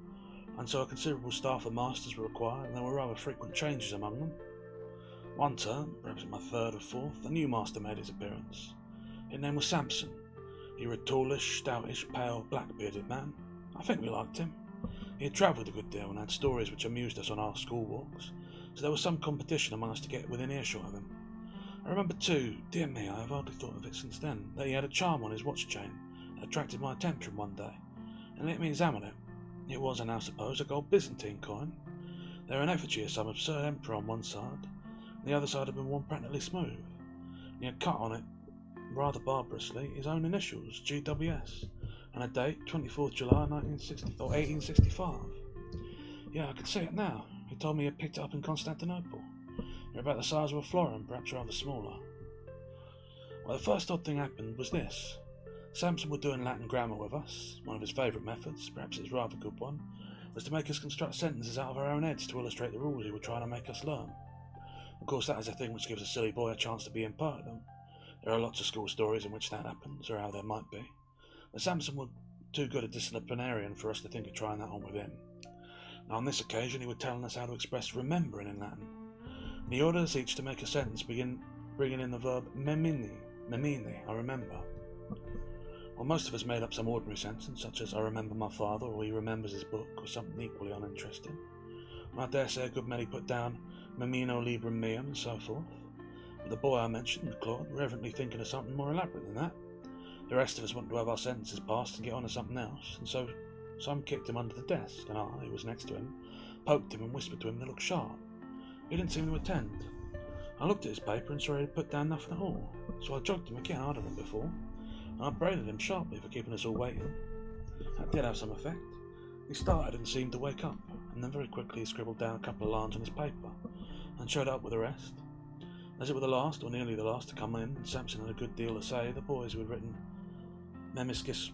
and so a considerable staff of masters were required, and there were rather frequent changes among them. One term, perhaps in my 3rd or 4th, a new master made his appearance. His name was Samson. He was a tallish, stoutish, pale, black-bearded man. I think we liked him. He had travelled a good deal and had stories which amused us on our school walks, so there was some competition among us to get within earshot of him. I remember too, dear me, I have hardly thought of it since then, that he had a charm on his watch chain that attracted my attention one day, and let me examine it. It was, I now suppose, a gold Byzantine coin. There were an effigy of some absurd emperor on one side, and the other side had been worn practically smooth, and he had cut on it, rather barbarously, his own initials, GWS, and a date, 24th July 1865. Yeah, I could see it now. He told me he had picked it up in Constantinople. They're about the size of a florin, perhaps rather smaller. Well, the first odd thing happened was this. Samson was doing Latin grammar with us. One of his favourite methods, perhaps it's a rather good one, was to make us construct sentences out of our own heads to illustrate the rules he was trying to make us learn. Of course, that is a thing which gives a silly boy a chance to be impertinent. There are lots of school stories in which that happens, or how there might be. But Samson was too good a disciplinarian for us to think of trying that on with him. Now on this occasion he was telling us how to express remembering in Latin, and he ordered us each to make a sentence bringing in the verb memini, I remember. Well, most of us made up some ordinary sentence, such as I remember my father, or he remembers his book, or something equally uninteresting. And I dare say a good many put down memino librum meum and so forth. But the boy I mentioned, Claude, reverently thinking of something more elaborate than that. The rest of us wanted to have our sentences passed and get on to something else, and so some kicked him under the desk, and I, who was next to him, poked him and whispered to him to look sharp. He didn't seem to attend. I looked at his paper and saw he had put down nothing at all, so I jogged him again harder than before, and I braided him sharply for keeping us all waiting. That did have some effect. He started and seemed to wake up, and then very quickly he scribbled down a couple of lines on his paper, and showed up with the rest. As it were the last, or nearly the last, to come in, and Samson had a good deal to say, the boys who had written Memiscus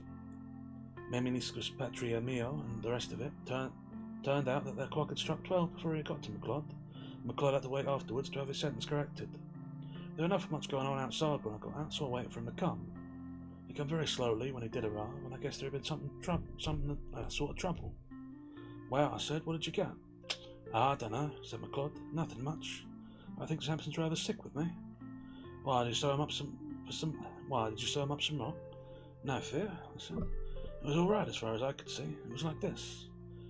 Patria Mio and the rest of it turned out that their clock had struck 12 before he got to MacLeod. MacLeod had to wait afterwards to have his sentence corrected. There was nothing much going on outside when I got out, so I waited for him to come. He came very slowly when he did arrive, and I guess there had been some sort of trouble. Well, I said, what did you get? I don't know, said MacLeod. Nothing much. I think Samson's rather sick with me. Why, did you sew him up some rock? No fear, I said. It was all right as far as I could see. It was like this.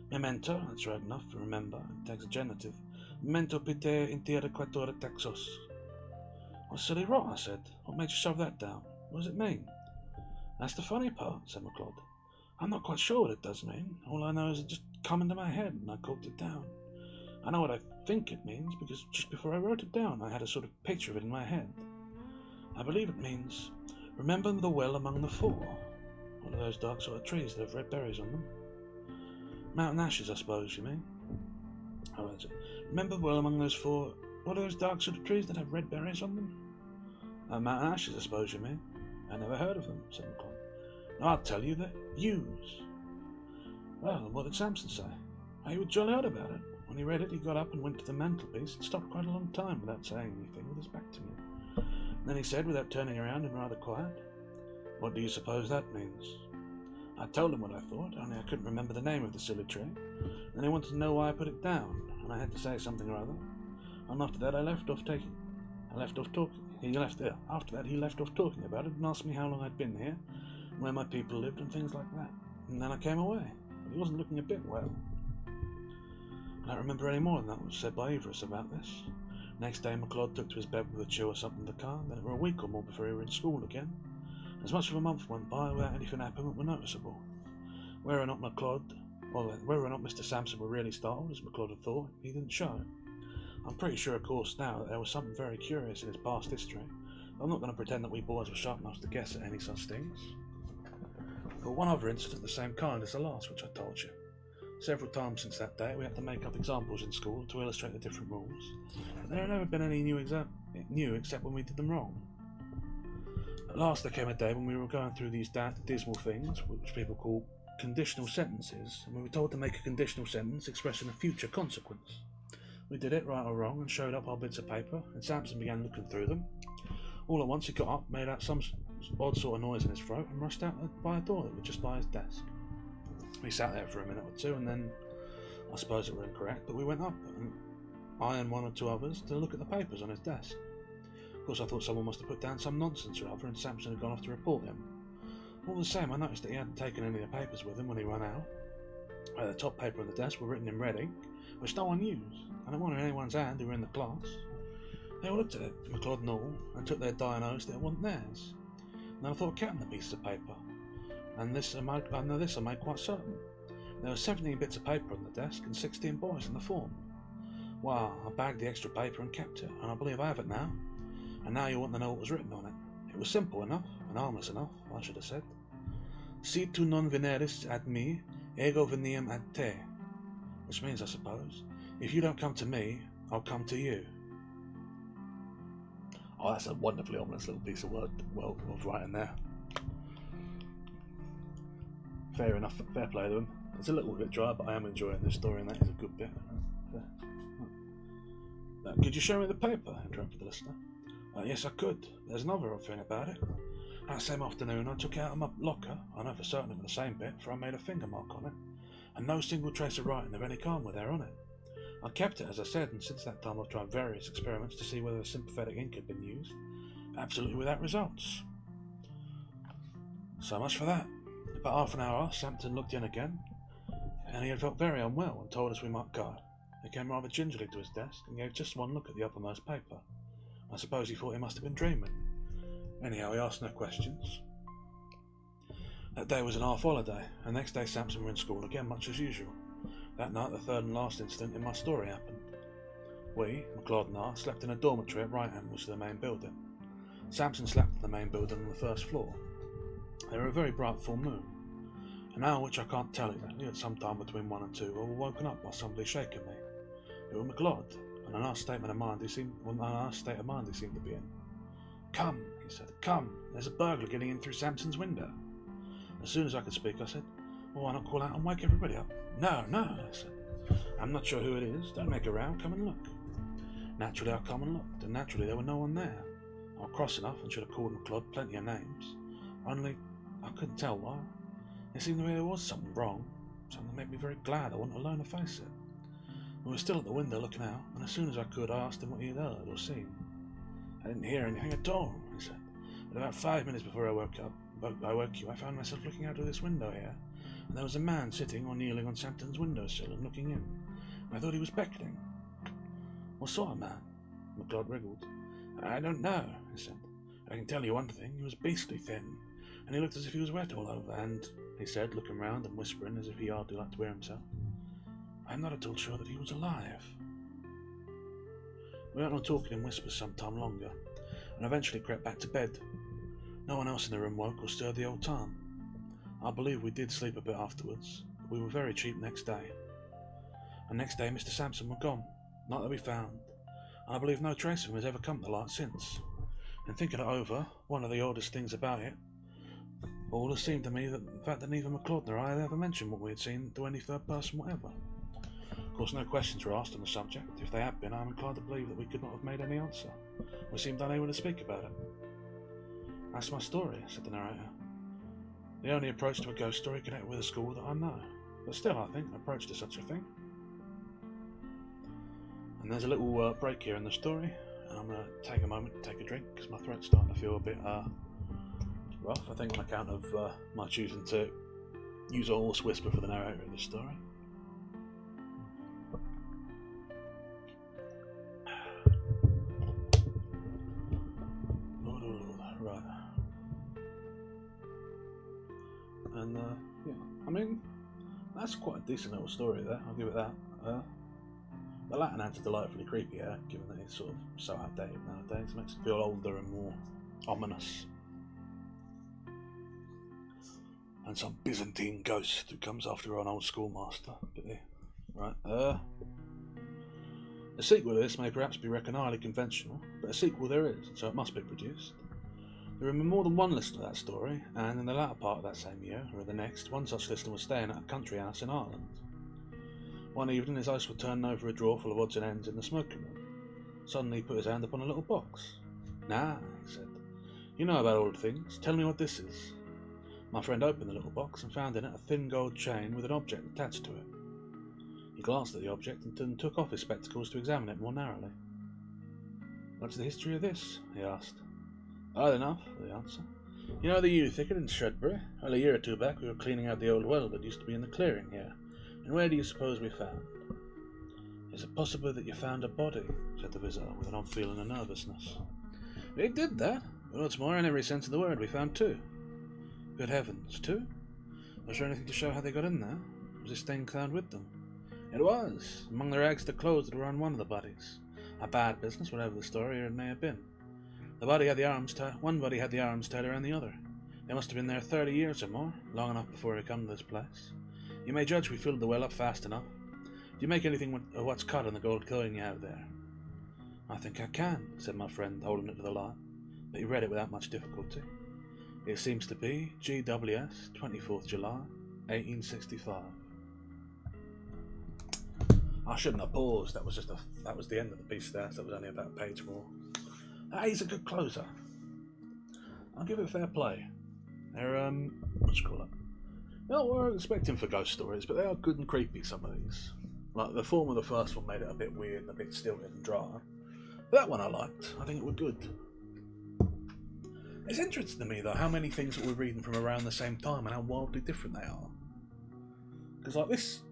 Memento, that's right enough to remember. It takes a genitive. Memento pite intera quattora taxos. What silly rot, I said. What made you shove that down? What does it mean? That's the funny part, said MacLeod. I'm not quite sure what it does mean. All I know is it just come into my head and I called it down. I know what I think it means because just before I wrote it down I had a sort of picture of it in my head. I believe it means, remember the well among the four. One of those dark sort of trees that have red berries on them. Mountain ashes, I suppose you mean. Oh, that's it. Remember well among those four... What are those dark sort of trees that have red berries on them? Mountain ashes, I suppose you mean. I never heard of them, said McClodd. No, I'll tell you, they're yews. Well, and what did Samson say? He was jolly odd about it. When he read it, he got up and went to the mantelpiece and stopped quite a long time without saying anything with his back to me. Then he said, without turning around and rather quiet, "What do you suppose that means?" I told him what I thought, only I couldn't remember the name of the silly tree. Then he wanted to know why I put it down, and I had to say something or other. And after that, After that, he left off talking about it and asked me how long I'd been here, and where my people lived, and things like that. And then I came away. But he wasn't looking a bit well. I don't remember any more than that was said by either of us about this. Next day, McClodd took to his bed with a chew or something in the car, and then it were a week or more before we were in school again. As much of a month went by without anything happening that were noticeable. Whether or not Mr. Sampson were really startled, as McClodd had thought, he didn't show it. I'm pretty sure, of course, now that there was something very curious in his past history. I'm not going to pretend that we boys were sharp enough to guess at any such things. But one other incident of the same kind as the last, which I told you. Several times since that day, we had to make up examples in school to illustrate the different rules, but there had never been any new except when we did them wrong. At last there came a day when we were going through these dismal things, which people call conditional sentences, and we were told to make a conditional sentence expressing a future consequence. We did it, right or wrong, and showed up our bits of paper, and Samson began looking through them. All at once he got up, made out some odd sort of noise in his throat, and rushed out by a door that was just by his desk. We sat there for a minute or two, and then, I suppose it were incorrect, but we went up, and I and one or two others, to look at the papers on his desk. Of course I thought someone must have put down some nonsense or other, and Samson had gone off to report him. All the same, I noticed that he hadn't taken any of the papers with him when he ran out. At the top paper on the desk were written in red ink, which no one used, and it wasn't in anyone's hand who were in the class. They all looked at it, McClodd and all, and took their diagnosis that it wasn't theirs. And then I thought of counting the pieces of paper. And this I made quite certain. There were 17 bits of paper on the desk and 16 boys in the form. Well, I bagged the extra paper and kept it, and I believe I have it now. And now you want to know what was written on it. It was simple enough, and harmless enough, I should have said. Si tu non veneris ad me, ego veniem ad te. Which means, I suppose, if you don't come to me, I'll come to you. Oh, that's a wonderfully ominous little piece of writing there. Fair enough, fair play to him. It's a little bit dry, but I am enjoying this story, and that is a good bit. Could you show me the paper? Interrupted the listener. Yes, I could. There's another odd thing about it. That same afternoon, I took it out of my locker. I know for certain it was the same bit, for I made a finger mark on it, and no single trace of writing of any kind were there on it. I kept it, as I said, and since that time I've tried various experiments to see whether a sympathetic ink had been used, absolutely without results. So much for that. About half an hour, Samson looked in again, and he had felt very unwell and told us we might go. He came rather gingerly to his desk and gave just one look at the uppermost paper. I suppose he thought he must have been dreaming. Anyhow, he asked no questions. That day was an half holiday, and next day Samson were in school again, much as usual. That night, the third and last incident in my story happened. We, McClodd and I, slept in a dormitory at right angles to the main building. Samson slept in the main building on the first floor. There were a very bright full moon. An hour which I can't tell exactly, at some time between 1 and 2, we were woken up by somebody shaking me. It was McClodd, and a nice state of mind he seemed to be in. "Come," he said, "come, there's a burglar getting in through Samson's window." As soon as I could speak, I said, "Well, why not call out and wake everybody up?" No, I said. "I'm not sure who it is. Don't make a row, come and look." Naturally, I come and looked, and naturally there was no one there. I was cross enough and should have called McClodd plenty of names. Only, I couldn't tell why. It seemed to me there was something wrong, something that made me very glad I wasn't alone to face it. We were still at the window looking out, and as soon as I could, I asked him what he had heard or seen. "I didn't hear anything at all," he said. "But about 5 minutes before I woke you, I found myself looking out of this window here, and there was a man sitting or kneeling on Samson's windowsill and looking in. I thought he was beckoning." "What sort of man?" McClodd wriggled. "I don't know," he said. "I can tell you one thing, he was beastly thin, and he looked as if he was wet all over, and," he said, looking round and whispering as if he hardly liked to hear himself, "I'm not at all sure that he was alive." We went on talking in whispers some time longer, and eventually crept back to bed. No one else in the room woke or stirred the whole time. I believe we did sleep a bit afterwards, but we were very cheap next day. And next day Mr. Sampson was gone, not to be found, and I believe no trace of him has ever come to light since. And thinking it over, one of the oddest things about it all has seemed to me that the fact that neither McLeod nor I had ever mentioned what we had seen to any third person whatever. Of course, no questions were asked on the subject. If they had been, I am inclined to believe that we could not have made any answer. We seemed unable to speak about it. That's my story, said the narrator. The only approach to a ghost story connected with a school that I know. But still, I think, an approach to such a thing. And there's a little break here in the story, and I'm going to take a moment to take a drink, because my throat's starting to feel a bit rough, I think, on account of my choosing to use a hoarse whisper for the narrator in this story. Right. And yeah, I mean, that's quite a decent little story there, I'll give it that. The Latin adds a delightfully creepy air, given that it's sort of so outdated nowadays. It makes it feel older and more ominous. And some Byzantine ghost who comes after an old schoolmaster. Right, a sequel to this may perhaps be reckoned highly conventional, but a sequel there is, so it must be produced. There have been more than one listener to that story, and in the latter part of that same year, or the next, one such listener was staying at a country house in Ireland. One evening his host was turning over a drawer full of odds and ends in the smoking room. Suddenly he put his hand upon a little box. "Now," he said, "you know about old things. Tell me what this is." My friend opened the little box and found in it a thin gold chain with an object attached to it. He glanced at the object and then took off his spectacles to examine it more narrowly. "What's the history of this?" he asked. "Odd enough," was the answer. "You know the yew thicket in Shrewsbury? Well, a year or two back we were cleaning out the old well that used to be in the clearing here. And where do you suppose we found?" "Is it possible that you found a body?" said the visitor, with an odd feeling of nervousness. "We did that. But what's more, in every sense of the word, we found two." "Good heavens, two? Was there anything to show how they got in there? Was this thing found with them?" "It was. Among the rags to clothes that were on one of the bodies. A bad business, whatever the story it may have been. One body had the arms tied around the other. They must have been there 30 years or more, long enough before we come to this place. You may judge we filled the well up fast enough. Do you make anything of what's cut on the gold coin you have there?" "I think I can," said my friend, holding it to the light, but he read it without much difficulty. "It seems to be GWS, 24th July, 1865. I shouldn't have paused. That was the end of the piece there, so that was only about a page more. He's a good closer. I'll give it fair play. They're what you call it? Not what I was expecting for ghost stories, but they are good and creepy, some of these. Like the form of the first one made it a bit weird and a bit stilted and dry. But that one I liked. I think it was good. It's interesting to me though how many things that we're reading from around the same time and how wildly different they are. Because like this,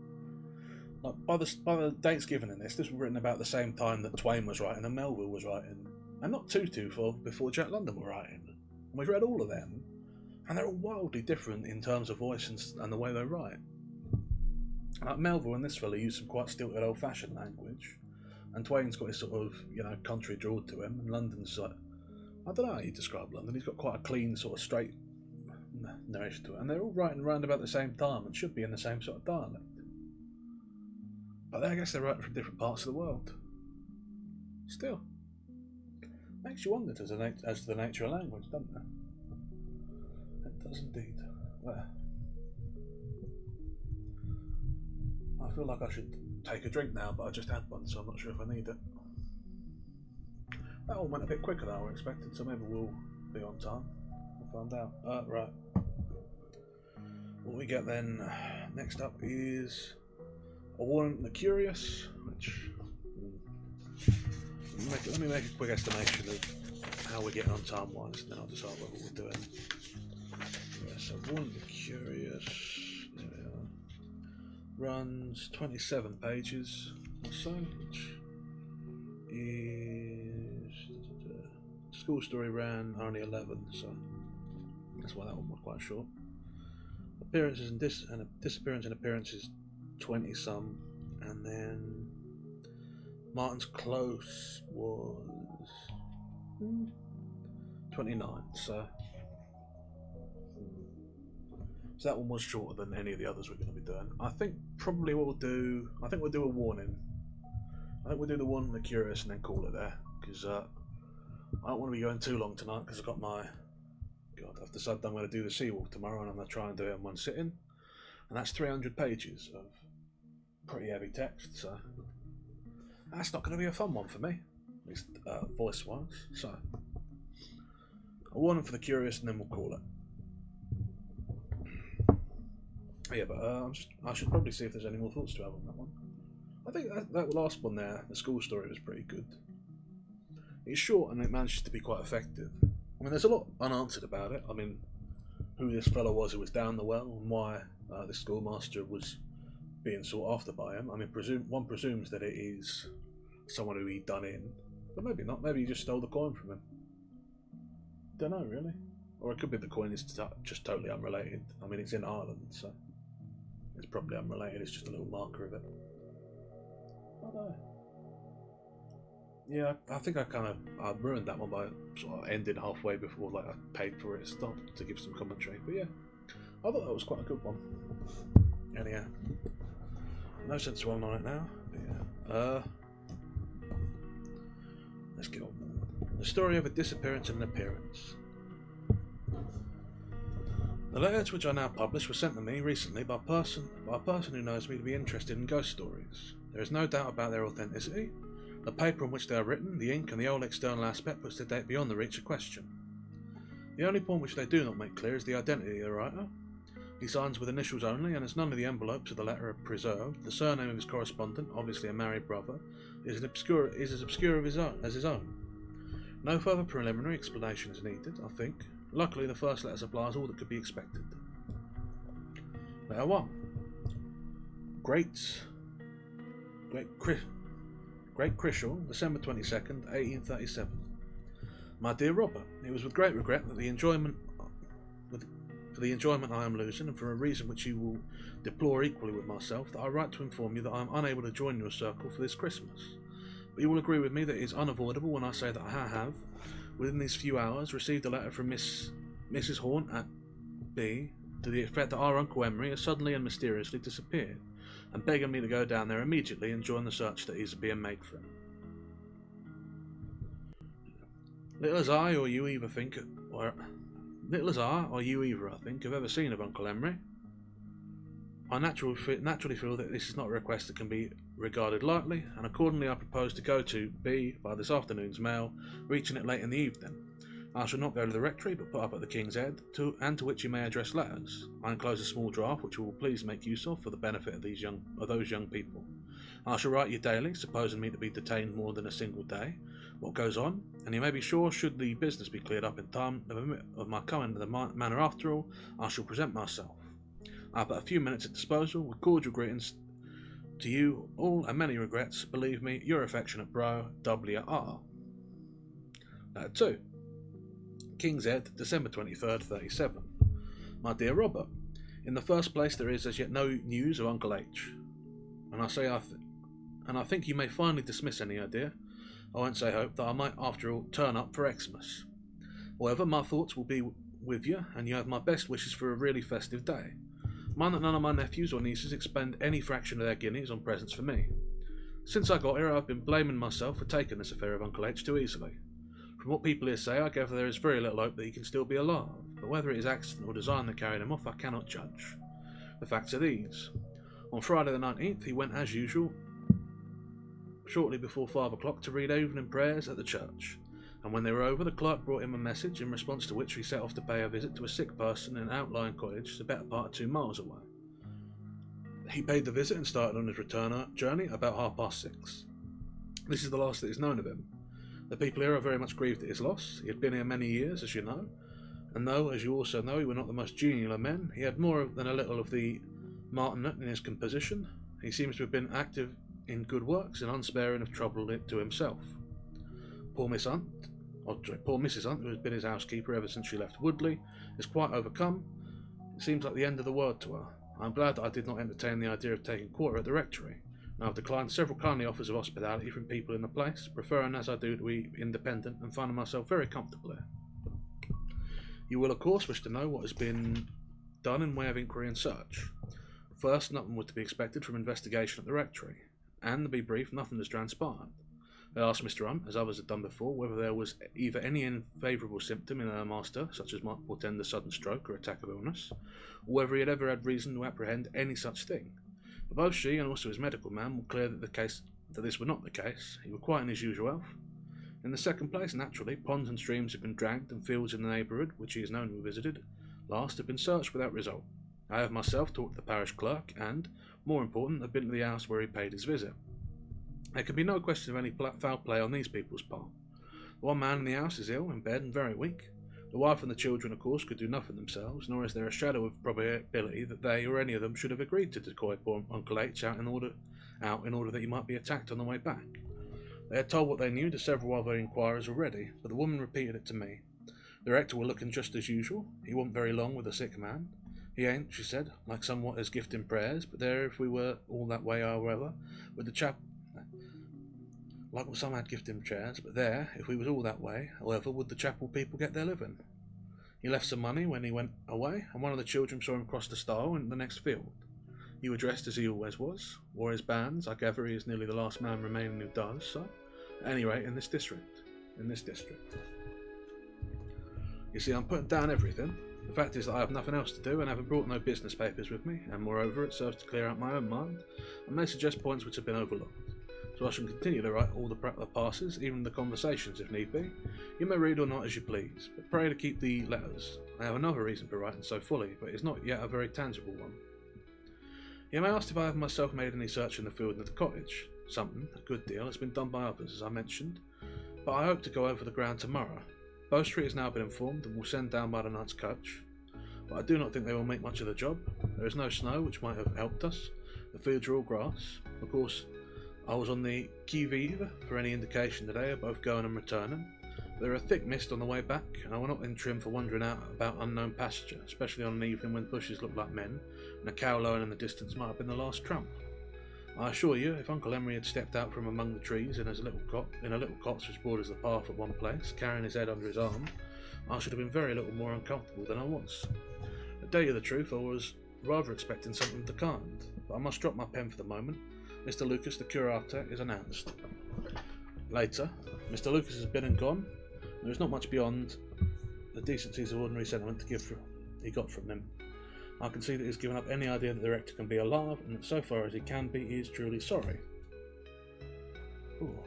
like by the dates given in this was written about the same time that Twain was writing and Melville was writing, and not too far before Jack London were writing. And we've read all of them, and they're all wildly different in terms of voice and the way they write. Like Melville and this fella use some quite stilted old-fashioned language, and Twain's got his sort of, country drawl to him, and London's like, I don't know how you describe London, he's got quite a clean, sort of straight narration to it, and they're all writing around about the same time and should be in the same sort of dialect. But I guess they're writing from different parts of the world. Still, makes you wonder as to the nature of language, doesn't it? It does indeed. Well, I feel like I should take a drink now, but I just had one, so I'm not sure if I need it. That all went a bit quicker than I expected, so maybe we'll be on time. We'll find out. Right. What we get then next up is A Warning to the Curious, which let me make a quick estimation of how we're getting on time wise, and then I'll decide what we're doing. Yeah, so Warning to the Curious, there we are. Runs 27 pages or so, which is Schoole Story ran only 11, so that's why that one was quite short. Appearances and Disappearance and Appearances 20 some, and then Martin's Close was 29, so So that one was shorter than any of the others we're going to be doing. I think probably what we'll do, I think we'll do a warning. I think we'll do the one, the curious, and then call it there. Because I don't want to be going too long tonight, because I've got my... God, I've decided I'm going to do the Seawolf tomorrow, and I'm going to try and do it in one sitting. And that's 300 pages of pretty heavy text, so... That's not going to be a fun one for me. At least voice-wise. So... a warning for the curious, and then we'll call it. Yeah, but I should probably see if there's any more thoughts to have on that one. I think that last one there, the Schoole Story, was pretty good. It's short and it manages to be quite effective. I mean, there's a lot unanswered about it. I mean, who this fellow was who was down the well and why the schoolmaster was being sought after by him. I mean, one presumes that it is someone who he'd done in, but maybe not. Maybe he just stole the coin from him. Don't know, really. Or it could be the coin is just totally unrelated. I mean, it's in Ireland, so it's probably unrelated. It's just a little marker of it. I don't know. Yeah, I think I ruined that one by sort of ending halfway before I paid for it stopped to give some commentary. But yeah, I thought that was quite a good one. Anyhow, no sense dwelling on it now. But yeah, let's get on. The story of a disappearance and an appearance. The letters which I now publish were sent to me recently by a person who knows me to be interested in ghost stories. There is no doubt about their authenticity. The paper on which they are written, the ink and the old external aspect puts the date beyond the reach of question. The only point which they do not make clear is the identity of the writer. He signs with initials only, and as none of the envelopes of the letter are preserved, the surname of his correspondent, obviously a married brother, is as obscure as his own. No further preliminary explanation is needed, I think. Luckily, the first letter supplies all that could be expected. Letter 1. Great Crishall, December 22nd, 1837. My dear Robert, it was with great regret that for the enjoyment I am losing, and for a reason which you will deplore equally with myself, that I write to inform you that I am unable to join your circle for this Christmas. But you will agree with me that it is unavoidable when I say that I have, within these few hours, received a letter from Mrs. Horn at B, to the effect that our Uncle Emery has suddenly and mysteriously disappeared, and begging me to go down there immediately and join the search that is being made for him. Little as I or you either think, I think, have ever seen of Uncle Emery, I naturally feel that this is not a request that can be regarded lightly, and accordingly I propose to go to B by this afternoon's mail, reaching it late in the evening. I shall not go to the rectory, but put up at the King's Head, to which you may address letters. I enclose a small draft which you will please make use of for the benefit of those young people. I shall write you daily, supposing me to be detained more than a single day, what goes on, and you may be sure, should the business be cleared up in time of my coming to the manor after all, I shall present myself. I have but a few minutes at disposal, with cordial greetings to you all, and many regrets. Believe me, your affectionate bro, W.R. Letter 2. King's Head, December 23rd, 37. My dear Robert, in the first place there is as yet no news of Uncle H. And I think you may finally dismiss any idea, I won't say hope, that I might after all turn up for Xmas. However, my thoughts will be with you, and you have my best wishes for a really festive day. Mind that none of my nephews or nieces expend any fraction of their guineas on presents for me. Since I got here I have been blaming myself for taking this affair of Uncle H too easily. From what people here say, I gather there is very little hope that he can still be alive, but whether it is accident or design that carried him off, I cannot judge. The facts are these. On Friday the 19th, he went as usual, shortly before 5 o'clock, to read evening prayers at the church, and when they were over, the clerk brought him a message, in response to which he set off to pay a visit to a sick person in an outlying cottage the better part of 2 miles away. He paid the visit and started on his return journey about 6:30. This is the last that is known of him. The people here are very much grieved at his loss. He had been here many years, as you know, and though, as you also know, he were not the most genial of men, he had more than a little of the martinet in his composition. He seems to have been active in good works and unsparing of trouble to himself. Poor Mrs. Hunt, who has been his housekeeper ever since she left Woodley, is quite overcome. It seems like the end of the world to her. I am glad that I did not entertain the idea of taking quarter at the rectory, and I have declined several kindly offers of hospitality from people in the place, preferring as I do to be independent and finding myself very comfortable here. You will of course wish to know what has been done in way of inquiry and search. First, nothing was to be expected from investigation at the rectory, and to be brief, nothing has transpired. I asked Mr. as others had done before, whether there was either any unfavourable symptom in our master, such as might portend a sudden stroke or attack of illness, or whether he had ever had reason to apprehend any such thing. But both she and also his medical man were clear that this were not the case. He was quite in his usual health. In the second place, naturally, ponds and streams had been dragged, and fields in the neighbourhood, which he is known to have visited, last had been searched without result. I have myself talked to the parish clerk, and, more important, have been to the house where he paid his visit. There can be no question of any foul play on these people's part. The one man in the house is ill, in bed, and very weak. The wife and the children, of course, could do nothing themselves, nor is there a shadow of probability that they or any of them should have agreed to decoy poor Uncle H out in order that he might be attacked on the way back. They had told what they knew to several other inquirers already, but the woman repeated it to me. The rector were looking just as usual. He wasn't very long with a sick man. He ain't, she said, like somewhat as gift in prayers, but there if we were all that way, however, with the chap... Like what some had gift in prayers, but there, if we was all that way, however, would the chapel people get their living? He left some money when he went away, and one of the children saw him cross the stile in the next field. He was dressed as he always was, wore his bands. I gather he is nearly the last man remaining who does so. At any rate, in this district. You see, I'm putting down everything. The fact is that I have nothing else to do, and haven't brought no business papers with me, and moreover, it serves to clear out my own mind, and may suggest points which have been overlooked. So I shall continue to write all the passes, even the conversations if need be. You may read or not as you please, but pray to keep the letters. I have another reason for writing so fully, but it is not yet a very tangible one. You may ask if I have myself made any search in the field and at the cottage. Something, a good deal, has been done by others, as I mentioned, but I hope to go over the ground tomorrow. Bow Street has now been informed and will send down by the night's coach, but I do not think they will make much of the job. There is no snow, which might have helped us. The fields are all grass. Of course, I was on the qui vive for any indication today of both going and returning. There are a thick mist on the way back, and I will not in trim for wandering out about unknown pasture, especially on an evening when bushes look like men, and a cow lowing in the distance might have been the last trump. I assure you, if Uncle Henry had stepped out from among the trees in a little copse which borders the path at one place, carrying his head under his arm, I should have been very little more uncomfortable than I was. To tell you the truth, I was rather expecting something of the kind, but I must drop my pen for the moment. Mr. Lucas, the curator, is announced. Later, Mr. Lucas has been and gone. There is not much beyond the decencies of ordinary sentiment he got from him. I can see that he has given up any idea that the rector can be alive, and that so far as he can be, he is truly sorry. Ooh.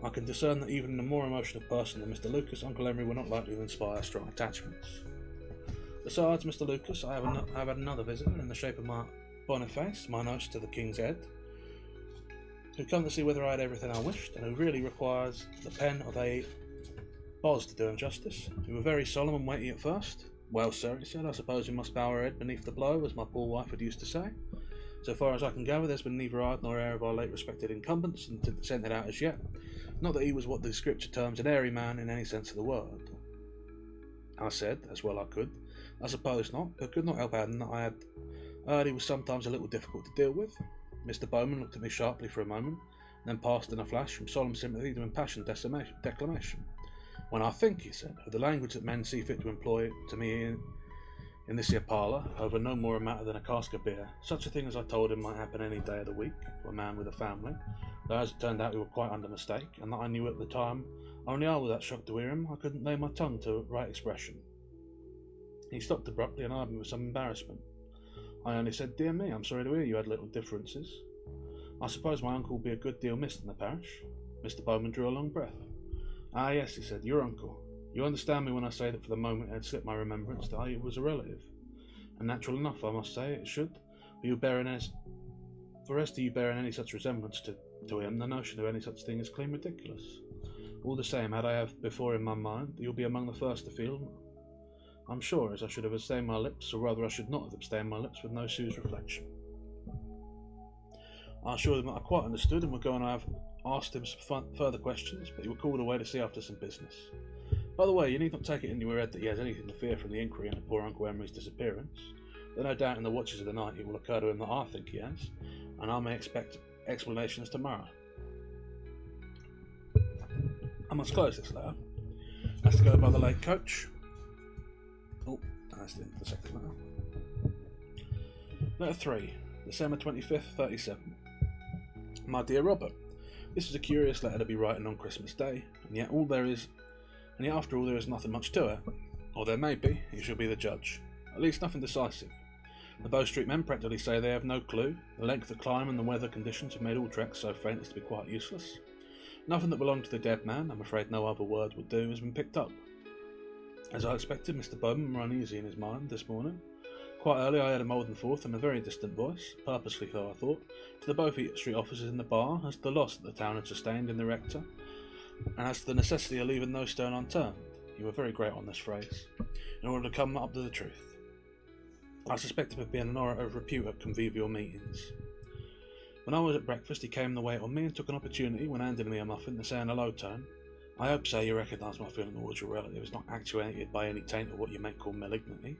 I can discern that even in a more emotional person than Mr. Lucas, Uncle Henry will not likely to inspire strong attachments. Besides Mr. Lucas, I have had another visitor in the shape of my Boniface, my nurse to the King's Head, who come to see whether I had everything I wished, and who really requires the pen of a Boz to do him justice. He was very solemn and weighty at first. Well, sir, he said, I suppose we must bow our head beneath the blow, as my poor wife had used to say. So far as I can gather, there's been neither eye nor air of our late respected incumbents sent it out as yet. Not that he was what the scripture terms an airy man in any sense of the word. I said, as well I could, I suppose not, but could not help adding that I had heard he was sometimes a little difficult to deal with. Mr. Bowman looked at me sharply for a moment, then passed in a flash from solemn sympathy to impassioned declamation. When I think, he said, of the language that men see fit to employ to me in this here parlour, over no more a matter than a cask of beer, such a thing as I told him might happen any day of the week to a man with a family, though as it turned out we were quite under mistake, and that I knew at the time, only I was that shocked to hear him, I couldn't lay my tongue to right expression. He stopped abruptly and eyed me with some embarrassment. I only said, dear me, I'm sorry to hear you had little differences. I suppose my uncle will be a good deal missed in the parish. Mr. Bowman drew a long breath. Ah, yes, he said, your uncle. You understand me when I say that for the moment it had slipped my remembrance that he was a relative. And natural enough, I must say, it should. For as to you bearing any such resemblance to him, the notion of any such thing is clean ridiculous. All the same, had I have before in my mind, you'll be among the first to feel, I'm sure, as I should have abstained my lips, or rather I should not have abstained my lips with no sue's reflection. I assured him that I quite understood and would go and I have asked him some further questions, but he was called away to see after some business. By the way, you need not take it into your head that he has anything to fear from the inquiry into poor Uncle Henry's disappearance, though no doubt in the watches of the night it will occur to him that I think he has, and I may expect explanations tomorrow. I must close this letter. Has to go by the late coach. Oh, that's the second letter. Letter 3, December 25th, 37. My dear Robert, this is a curious letter to be writing on Christmas Day, and yet after all there is nothing much to it. Or there may be, you shall be the judge. At least nothing decisive. The Bow Street men practically say they have no clue. The length of climb and the weather conditions have made all treks so faint as to be quite useless. Nothing that belonged to the dead man, I'm afraid no other word would do, has been picked up. As I expected, Mr. Bowman were uneasy in his mind this morning. Quite early I heard him holding forth in a very distant voice, purposely though I thought, to the Bow Street officers in the bar as to the loss that the town had sustained in the rector, and as to the necessity of leaving no stone unturned. You were very great on this phrase, in order to come up to the truth. I suspect him of being an orator of repute at convivial meetings. When I was at breakfast he came to wait on me and took an opportunity, when handing me a muffin, to say in a low tone, I hope, sir, you recognise my feeling towards your relative is not actuated by any taint of what you may call malignity.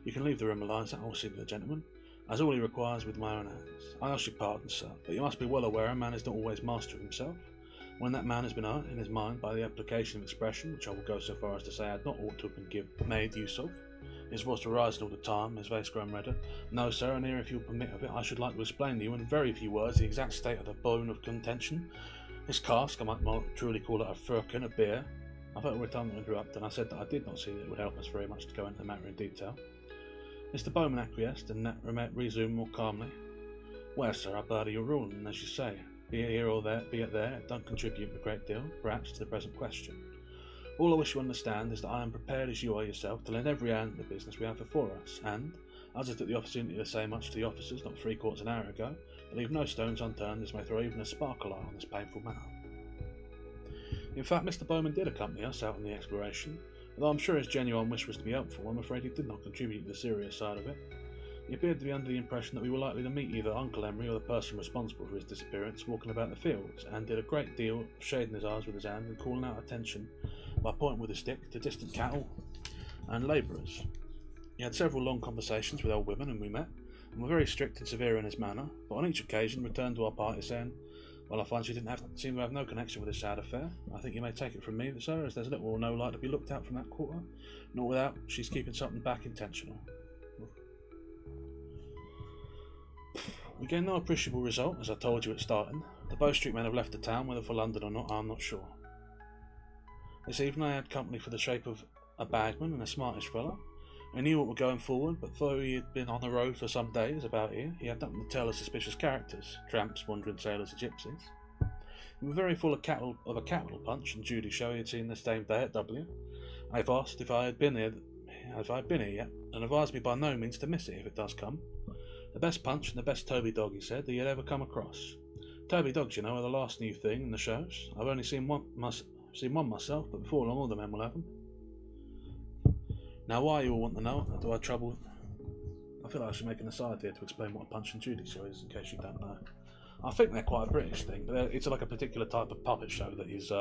You can leave the room alone, sir, I will see to the gentleman, as all he requires with my own hands. I ask your pardon, sir, but you must be well aware a man is not always master of himself. When that man has been hurt in his mind by the application of expression, which I will go so far as to say I had not ought to have been made use of, his voice rising all the time, his face grown redder. No, sir, and here, if you'll permit of it, I should like to explain to you in very few words the exact state of the bone of contention. This cask, I might truly call it a firkin, a beer. I thought we were time to interrupt, and I said that I did not see that it would help us very much to go into the matter in detail. Mr. Bowman acquiesced, and resumed more calmly. Well, sir, I barter your ruling, and as you say, be it here or there, be it there, it don't contribute a great deal, perhaps, to the present question. All I wish you to understand is that I am prepared as you are yourself to lend every hand to the business we have before us, and, as I took the opportunity to say much to the officers not 3/4 an hour ago, to leave no stones unturned as may throw even a spark of light on this painful matter. In fact, Mr. Bowman did accompany us out on the exploration, although I'm sure his genuine wish was to be helpful. I'm afraid he did not contribute to the serious side of it. He appeared to be under the impression that we were likely to meet either Uncle Emery or the person responsible for his disappearance walking about the fields, and did a great deal of shading his eyes with his hand and calling out attention by pointing with his stick to distant cattle and labourers. He had several long conversations with old women whom we met, and were very strict and severe in his manner, but on each occasion returned to our party saying, well, I find she seem to have no connection with this sad affair. I think you may take it from me, sir, as there's little or no light to be looked at from that quarter, nor without she's keeping something back intentional. We gained no appreciable result, as I told you at starting. The Bow Street men have left the town, whether for London or not, I'm not sure. This evening I had company for the shape of a bagman and a smartish fellow. I knew what were going forward, but though he had been on the road for some days about here, he had nothing to tell of suspicious characters, tramps, wandering sailors, and gypsies. We were very full of a capital punch and Judy show he had seen the same day at W. I've asked if I had been here yet, and advised me by no means to miss it if it does come. The best punch and the best Toby dog, he said, that he had ever come across. Toby dogs, you know, are the last new thing in the shows. I've only seen one myself, but before long all the men will have them. Now, why you all want to know, do I trouble? I feel like I should make an aside here to explain what a Punch and Judy show is, in case you don't know. I think they're quite a British thing, but it's like a particular type of puppet show that is,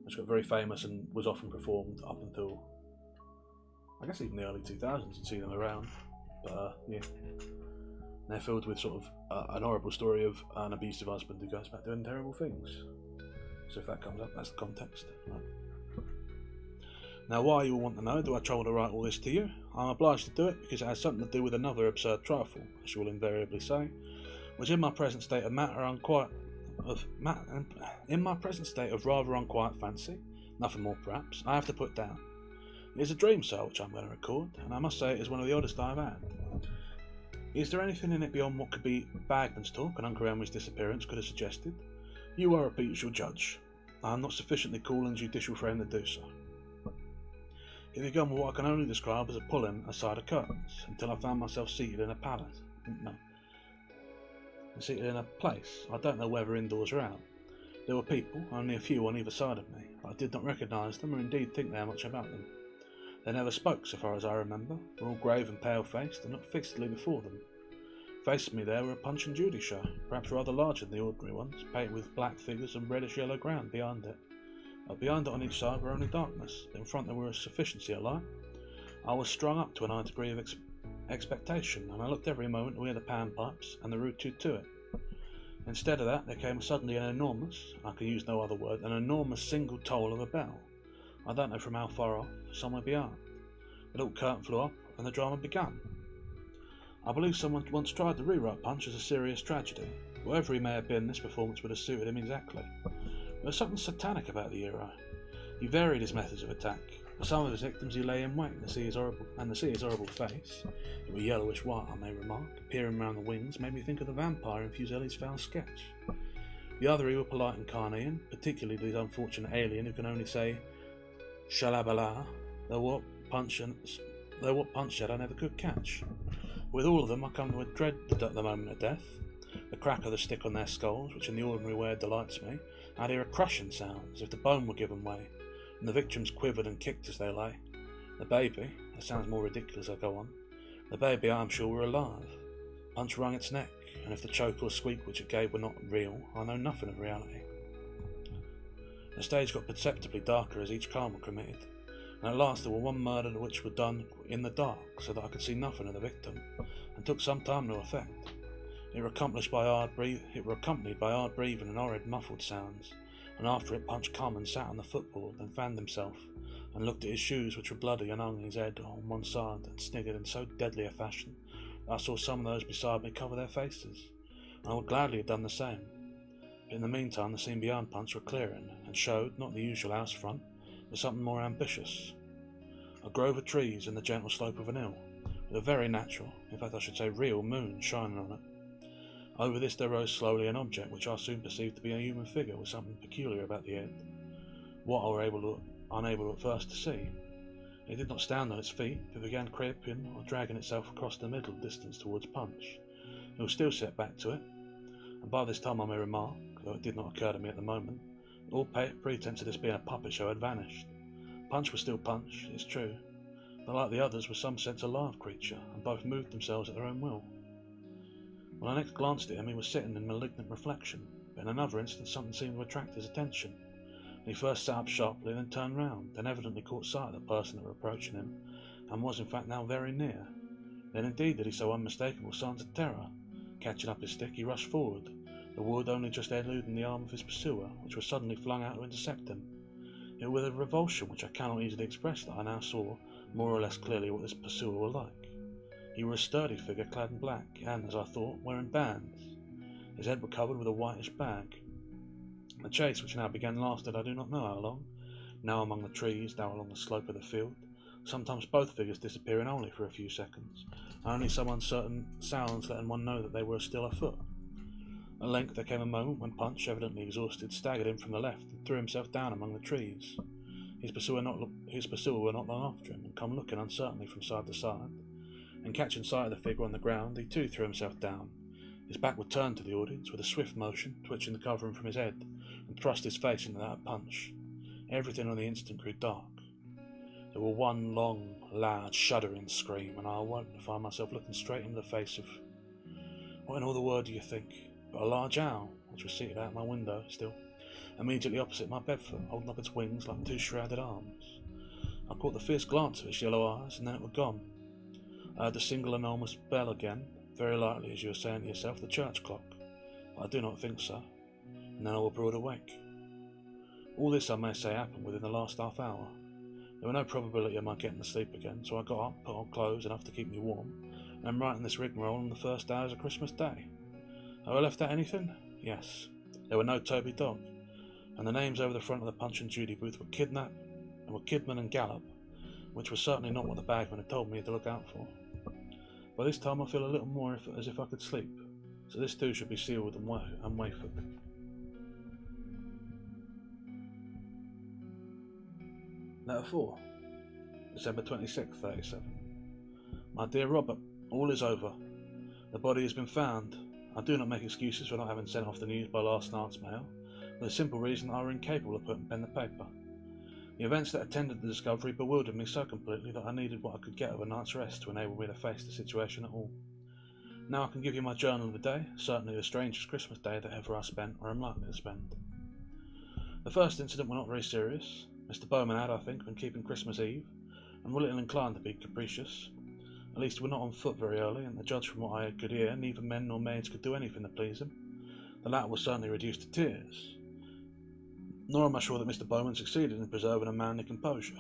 which got very famous and was often performed up until, I guess, even the early 2000s. You'd see them around, but yeah, they're filled with sort of an horrible story of an abusive husband who goes back doing terrible things. So if that comes up, that's the context. Right. Now, why you all want to know, do I trouble to write all this to you? I'm obliged to do it because it has something to do with another absurd trifle, as you will invariably say, which in my present state of rather unquiet fancy, nothing more perhaps, I have to put down. It is a dream, sir, which I'm going to record, and I must say it is one of the oddest I have had. Is there anything in it beyond what could be bagman's talk and Uncle Emery's disappearance could have suggested? You, I repeat, shall judge. I am not sufficiently cool and judicial frame to do so. It began with what I can only describe as a pulling aside of curtains, until I found myself seated in a place. I don't know whether indoors or out. There were people, only a few on either side of me, but I did not recognise them or indeed think there much about them. They never spoke, so far as I remember, were all grave and pale-faced and looked fixedly before them. Facing me there were a Punch and Judy show, perhaps rather larger than the ordinary ones, painted with black figures and reddish-yellow ground behind it. But behind it on each side were only darkness. In front there were a sufficiency of light. I was strung up to a high degree of expectation, and I looked every moment to hear the panpipes and the rude toot to it. Instead of that, there came suddenly an enormous, I can use no other word, an enormous single toll of a bell. I don't know from how far off, somewhere beyond. The little curtain flew up and the drama began. I believe someone once tried to rewrite Punch as a serious tragedy. Whatever he may have been, this performance would have suited him exactly. There was something satanic about the hero. He varied his methods of attack. For some of his victims he lay in wait to see his horrible face, it was yellowish white I may remark, peering round the wings made me think of the vampire in Fuseli's foul sketch. The other he was polite and carnelian, particularly the unfortunate alien who can only say shalabala, though what punch said I never could catch. With all of them I come to dread the moment of death. The crack of the stick on their skulls, which in the ordinary way delights me, I'd hear a crushing sound, as if the bone were given way, and the victims quivered and kicked as they lay. The baby, that sounds more ridiculous as I go on, the baby I am sure were alive. Punch wrung its neck, and if the choke or squeak which it gave were not real, I know nothing of reality. The stage got perceptibly darker as each crime was committed, and at last there were one murder which was done in the dark, so that I could see nothing of the victim, and took some time to effect. It were accompanied by hard breathing and horrid muffled sounds, and after it Punch come and sat on the footboard, then fanned himself, and looked at his shoes which were bloody and hung his head on one side, and sniggered in so deadly a fashion that I saw some of those beside me cover their faces, and I would gladly have done the same. But in the meantime the scene beyond Punch were clearing, and showed, not the usual house front, but something more ambitious. A grove of trees in the gentle slope of an hill, with a very natural, in fact I should say real, moon shining on it. Over this there rose slowly an object which I soon perceived to be a human figure with something peculiar about the head. What I were unable at first to see. It did not stand on its feet, but began creeping or dragging itself across the middle distance towards Punch. It was still set back to it, and by this time I may remark, though it did not occur to me at the moment, that all pretense of this being a puppet show had vanished. Punch was still Punch, it's true, but like the others was some sense a live creature, and both moved themselves at their own will. When I next glanced at him he was sitting in malignant reflection, but in another instant something seemed to attract his attention. He first sat up sharply, then turned round, then evidently caught sight of the person that were approaching him, and was in fact now very near. Then indeed did he show unmistakable signs of terror. Catching up his stick he rushed forward, the wood only just eluding the arm of his pursuer, which was suddenly flung out to intercept him. It was with a revulsion which I cannot easily express that I now saw more or less clearly what this pursuer was like. He was a sturdy figure clad in black, and, as I thought, wearing bands. His head was covered with a whitish bag. The chase which now began lasted I do not know how long, now among the trees, now along the slope of the field, sometimes both figures disappearing only for a few seconds, and only some uncertain sounds letting one know that they were still afoot. At length there came a moment when Punch, evidently exhausted, staggered in from the left and threw himself down among the trees. His pursuer were not long after him, and come looking uncertainly from side to side, and catching sight of the figure on the ground, he too threw himself down. His back was turned to the audience with a swift motion, twitching the covering from his head, and thrust his face into that of Punch. Everything on the instant grew dark. There was one long, loud, shuddering scream, and I awoke to find myself looking straight into the face of... what in all the world do you think? But a large owl, which was seated out my window still, immediately opposite my bedfoot, holding up its wings like two shrouded arms. I caught the fierce glance of its yellow eyes, and then it was gone. I heard the single enormous bell again, very likely, as you were saying to yourself, the church clock, but I do not think so, and then I was broad awake. All this, I may say, happened within the last half hour. There was no probability of my getting to sleep again, so I got up, put on clothes enough to keep me warm, and am writing this rigmarole on the first hours of Christmas Day. Have I left out anything? Yes. There were no Toby Dog, and the names over the front of the Punch and Judy booth were Kidnap, and were Kidman and Gallop, which was certainly not what the bagman had told me to look out for. By this time I feel a little more as if I could sleep, so this too should be sealed and wafered. Letter 4, December 26th, 37. My dear Robert, all is over. The body has been found. I do not make excuses for not having sent off the news by last night's mail, for the simple reason that I were incapable of putting pen to paper. The events that attended the discovery bewildered me so completely that I needed what I could get of a night's rest to enable me to face the situation at all. Now I can give you my journal of the day, certainly the strangest Christmas day that ever I spent or am likely to spend. The first incident was not very serious. Mr. Bowman had, I think, been keeping Christmas Eve, and were little inclined to be capricious. At least he was not on foot very early, and to judge from what I could hear, neither men nor maids could do anything to please him. The latter was certainly reduced to tears. Nor am I sure that Mr. Bowman succeeded in preserving a manly composure.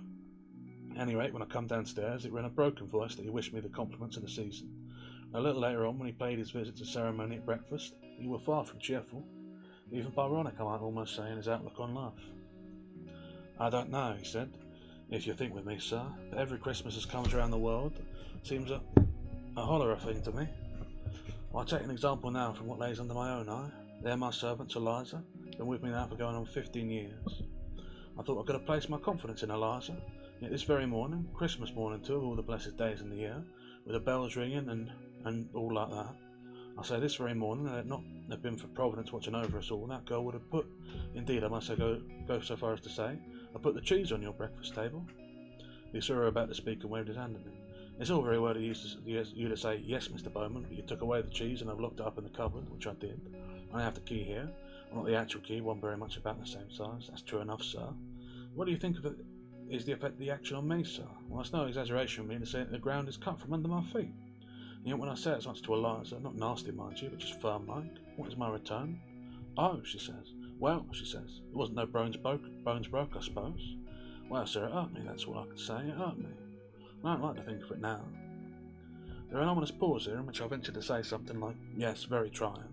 At any rate, when I come downstairs, it were in a broken voice that he wished me the compliments of the season. A little later on, when he paid his visit to ceremony at breakfast, he were far from cheerful, even Byronic, I might almost say, in his outlook on life. "I don't know," he said, "if you think with me, sir, but every Christmas as comes around the world seems a holler thing to me. I'll take an example now from what lays under my own eye. They're my servants, Eliza, been with me now for going on 15 years. I thought I could have placed my confidence in Eliza, yet this very morning, Christmas morning too, of all the blessed days in the year, with the bells ringing and all like that, I say this very morning, that it not have been for Providence watching over us all, that girl would have put, indeed I must say go so far as to say, I put the cheese on your breakfast table." He saw her about to speak and waved his hand at me. "It's all very well to you to say, 'Yes, Mr. Bowman,' but you took away the cheese and I've locked it up in the cupboard, which I did. I have the key here, well, not the actual key, one very much about the same size. That's true enough, sir. What do you think of it is the effect of the action on me, sir? Well, it's no exaggeration for me to say that the ground is cut from under my feet. And yet when I say it much to Eliza, not nasty, mind you, but just firm-like, what is my return? 'Oh,' she says. 'Well,' she says, 'it wasn't no bones broke, I suppose.' Well, sir, it hurt me, that's all I can say, it hurt me. I don't like to think of it now." There are an ominous pause here in which I ventured to say something like, "Yes, very trying,"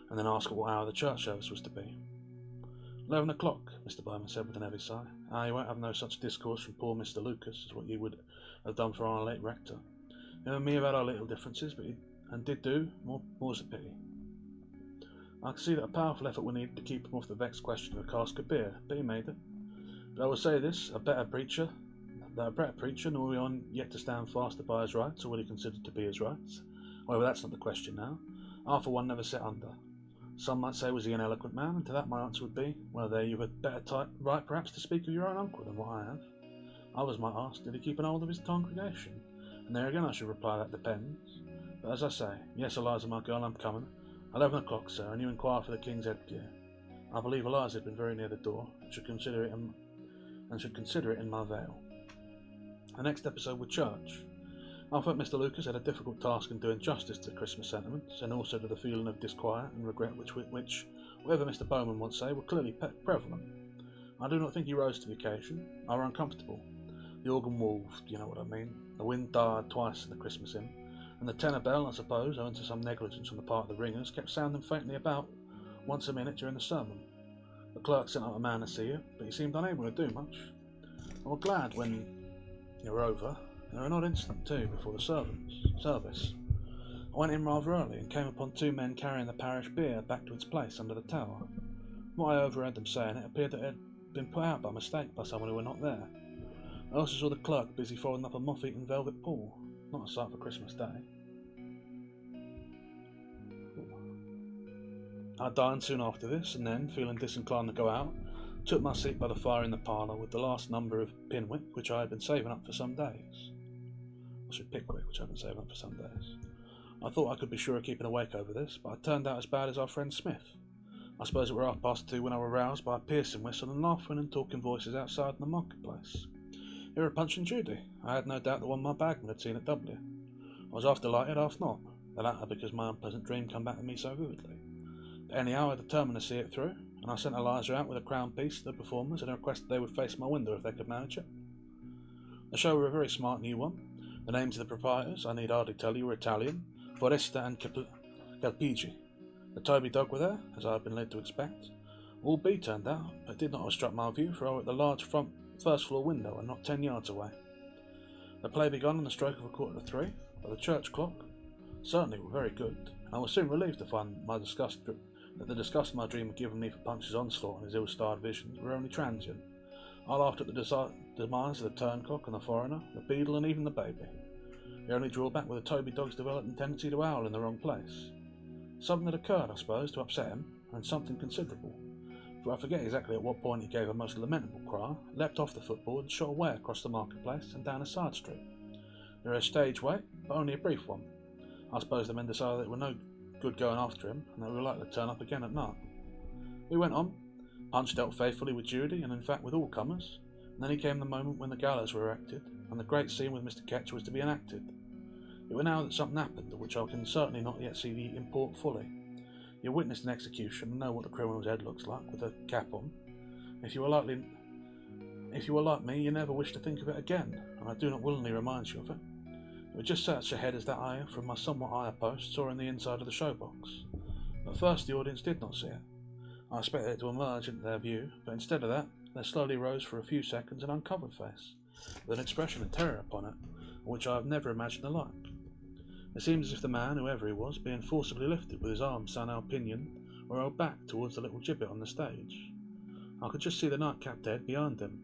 and then ask what hour the church service was to be. 11 o'clock, Mr. Bowman said with an heavy sigh. "Ah, you won't have no such discourse from poor Mr. Lucas as what you would have done for our late rector. Him and me have had our little differences, but did do, more's a pity. I can see that a powerful effort were needed to keep him off the vexed question of a cask of beer, but he made it. But I will say this, a better preacher, nor we on yet to stand faster by his rights, or what he considered to be his rights. However, that's not the question now. I for one never set under. Some might say was he an eloquent man, and to that my answer would be, well, there you had better right perhaps to speak of your own uncle than what I have. Others might ask, did he keep an hold of his congregation? And there again I should reply, that depends. But as I say, yes, Eliza, my girl, I'm coming. 11 o'clock, sir, and you inquire for the king's headgear. I believe Eliza had been very near the door, and should consider it in my veil. The next episode was church. I thought Mr. Lucas had a difficult task in doing justice to the Christmas sentiments, and also to the feeling of disquiet and regret which, whatever Mr. Bowman would say, were clearly prevalent. I do not think he rose to the occasion. I were uncomfortable. The organ wolved, you know what I mean. The wind died twice in the Christmas hymn, and the tenor bell, I suppose, owing to some negligence on the part of the ringers, kept sounding faintly about once a minute during the sermon. The clerk sent up a man to see it, but he seemed unable to do much. I was glad when you were over. There were an odd instant, too, before the service. I went in rather early and came upon two men carrying the parish beer back to its place under the tower. From what I overheard them saying, it appeared that it had been put out by mistake by someone who were not there. I also saw the clerk busy folding up a moth-eaten velvet pall. Not a sight for Christmas Day. I dined soon after this, and then, feeling disinclined to go out, took my seat by the fire in the parlour with the last number of Pinwick, which I had been saving up for some days. Pickwick, which I had been saving up for some days. I thought I could be sure of keeping awake over this, but I turned out as bad as our friend Smith. I suppose it were 2:30 when I were roused by a piercing whistle and laughing and talking voices outside in the marketplace. Here were Punch and Judy. I had no doubt the one my bagman had seen at W. I was half delighted, half not, the latter because my unpleasant dream come back to me so vividly. But anyhow, I determined to see it through, and I sent Eliza out with a crown piece to the performers and requested they would face my window if they could manage it. The show were a very smart new one. The names of the proprietors, I need hardly tell you, were Italian, Foresta and Calpigi. The Toby dog were there, as I had been led to expect. All B turned out, but it did not obstruct my view, for I was at the large first floor window and not 10 yards away. The play began on the stroke of 3:15, by the church clock. Certainly it were very good, and I was soon relieved to find that the disgust my dream had given me for Punch's onslaught and his ill-starred visions were only transient. I laughed at the demise of the turncock and the foreigner, the beadle and even the baby. The only drawback was the Toby dog's developing tendency to howl in the wrong place. Something had occurred, I suppose, to upset him, and something considerable. For I forget exactly at what point he gave a most lamentable cry, leapt off the footboard and shot away across the marketplace and down a side street. There was a stage wait, but only a brief one. I suppose the men decided that it were no good going after him, and that we were likely to turn up again at night. We went on. Punch dealt faithfully with Judy, and in fact with all comers, and then came the moment when the gallows were erected, and the great scene with Mr. Ketch was to be enacted. It were now that something happened, of which I can certainly not yet see the import fully. You witnessed an execution and know what the criminal's head looks like, with a cap on. If you were likely If you were like me, you never wish to think of it again, and I do not willingly remind you of it. It was just such a head as that I, from my somewhat higher post, saw in the inside of the showbox. At first the audience did not see it. I expected it to emerge into their view, but instead of that, there slowly rose for a few seconds an uncovered face, with an expression of terror upon it, which I have never imagined the like. It seemed as if the man, whoever he was, being forcibly lifted with his arms somehow pinioned, or held back towards the little gibbet on the stage. I could just see the nightcapped head behind him.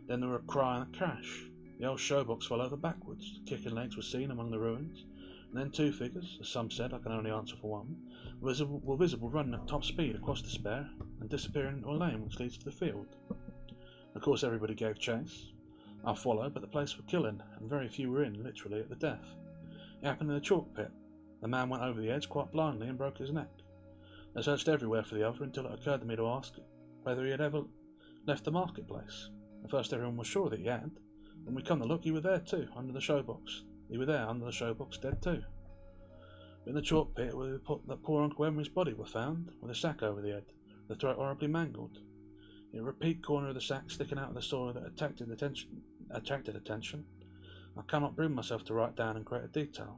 Then there were a cry and a crash. The old showbox fell over backwards. Kicking legs were seen among the ruins, and then two figures, as some said, I can only answer for one, were visible running at top speed across the spare and disappearing into a lane which leads to the field. Of course everybody gave chase. I followed, but the place was killing, and very few were in, literally, at the death. It happened in the chalk pit. The man went over the edge quite blindly and broke his neck. I searched everywhere for the other until it occurred to me to ask whether he had ever left the marketplace. At first everyone was sure that he had. When we come to look, he was there too, under the showbox. He was there under the showbox, dead too. In the chalk pit where that poor Uncle Henry's body was found, with a sack over the head, the throat horribly mangled. In a repeat corner of the sack sticking out of the soil that attracted attention, I cannot bring myself to write down in greater detail.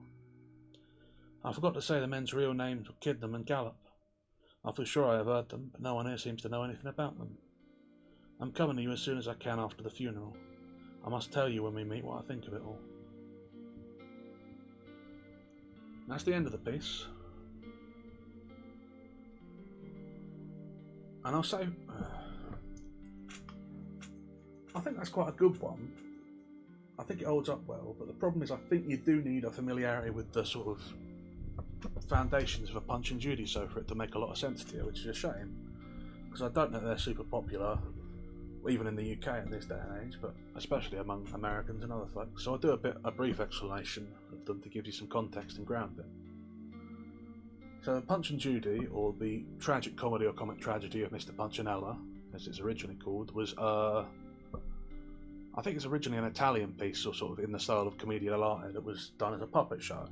I forgot to say the men's real names were Kidnam and Gallop. I feel sure I have heard them, but no one here seems to know anything about them. I'm coming to you as soon as I can after the funeral. I must tell you when we meet what I think of it all. That's the end of the piece. And I'll say, I think that's quite a good one. I think it holds up well, but the problem is I think you do need a familiarity with the sort of foundations of a Punch and Judy show for it to make a lot of sense to you, which is a shame. Because I don't know they're super popular, even in the UK in this day and age, but especially among Americans and other folks. So I'll do a brief explanation of them to give you some context and grounding. So Punch and Judy, or the tragic comedy or comic tragedy of Mr. Punchinella, as it's originally called, was I think it's originally an Italian piece, or sort of in the style of commedia dell'arte, that was done as a puppet show.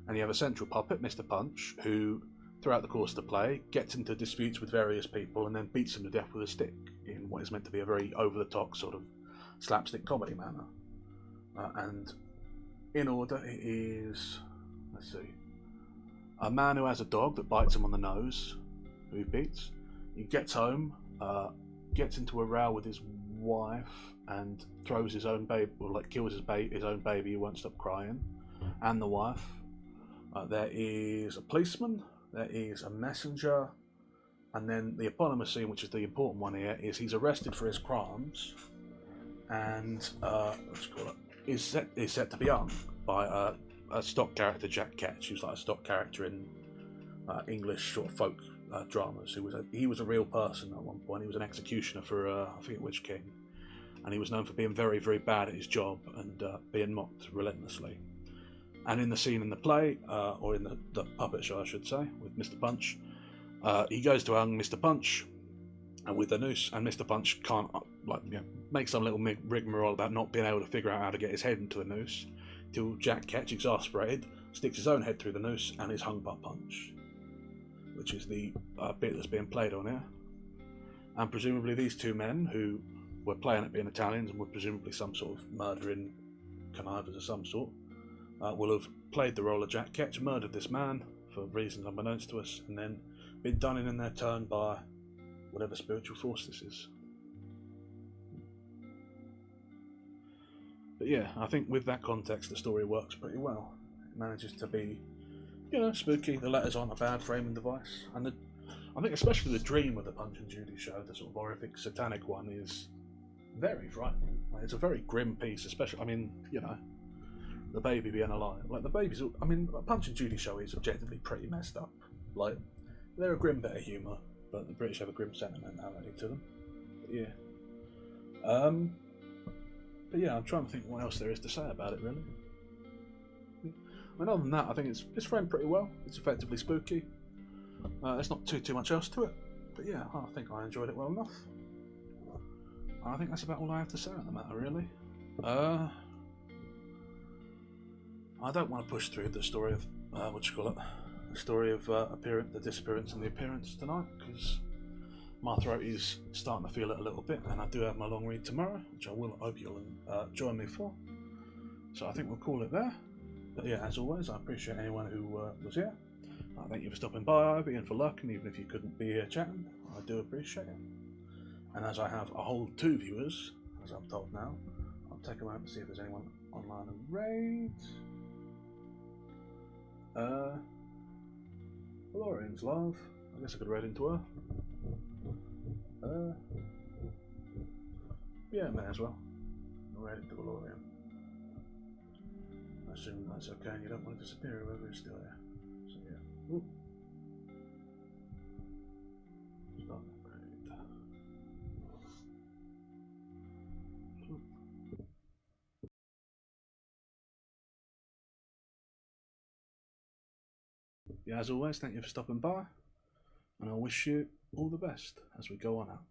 And you have a central puppet, Mr. Punch, who, throughout the course of the play, gets into disputes with various people and then beats them to death with a stick, in what is meant to be a very over-the-top sort of slapstick comedy manner. And in order, it is, let's see, a man who has a dog that bites him on the nose, who he beats. He gets home, gets into a row with his wife, and throws his own baby, or like kills his own baby who won't stop crying, and the wife. There is a policeman, there is a messenger, and then the eponymous scene, which is the important one here, is he's arrested for his crimes, and is set to be hung by a stock character, Jack Ketch, who's like a stock character in English sort of folk dramas. He was a real person at one point. He was an executioner for I forget which king, and he was known for being very, very bad at his job and being mocked relentlessly. And in the scene in the play, or in the puppet show, I should say, with Mr. Punch, he goes to hang Mr. Punch with a noose, and Mr. Punch can't, make some little rigmarole about not being able to figure out how to get his head into the noose, till Jack Ketch, exasperated, sticks his own head through the noose and is hung by Punch, which is the bit that's being played on here. And presumably these two men, who were playing at being Italians and were presumably some sort of murdering connivers of some sort, will have played the role of Jack Ketch, murdered this man for reasons unbeknownst to us, and then been done in their turn by whatever spiritual force this is. But yeah, I think with that context the story works pretty well. It manages to be, spooky. The letters aren't a bad framing device, and I think especially the dream of the Punch and Judy show, the sort of horrific satanic one, is very frightening. It's a very grim piece, especially, the baby being alive. Like, the babies, a Punch and Judy show is objectively pretty messed up. Like, they're a grim bit of humour, but the British have a grim sentimentality to them. But yeah, I'm trying to think what else there is to say about it, really. Other than that, I think it's framed pretty well. It's effectively spooky. There's not too much else to it. But yeah, I think I enjoyed it well enough. I think that's about all I have to say on the matter, really. I don't want to push through the story of the story of the disappearance and the appearance tonight, because my throat is starting to feel it a little bit, and I do have my long read tomorrow, which I will hope you'll join me for. So I think we'll call it there. But yeah, as always, I appreciate anyone who was here. I thank you for stopping by, Ivy, and for lurking, even if you couldn't be here chatting. I do appreciate it. And as I have a whole 2 viewers, as I'm told now, I'll take a moment to see if there's anyone online and raid. Valorian's love. I guess I could read into her. Yeah, may as well. Read into Valorian. I assume that's okay and you don't want to disappear, whoever is still here. So yeah. Ooh. Start raid. Yeah, as always, thank you for stopping by, and I wish you all the best as we go on out.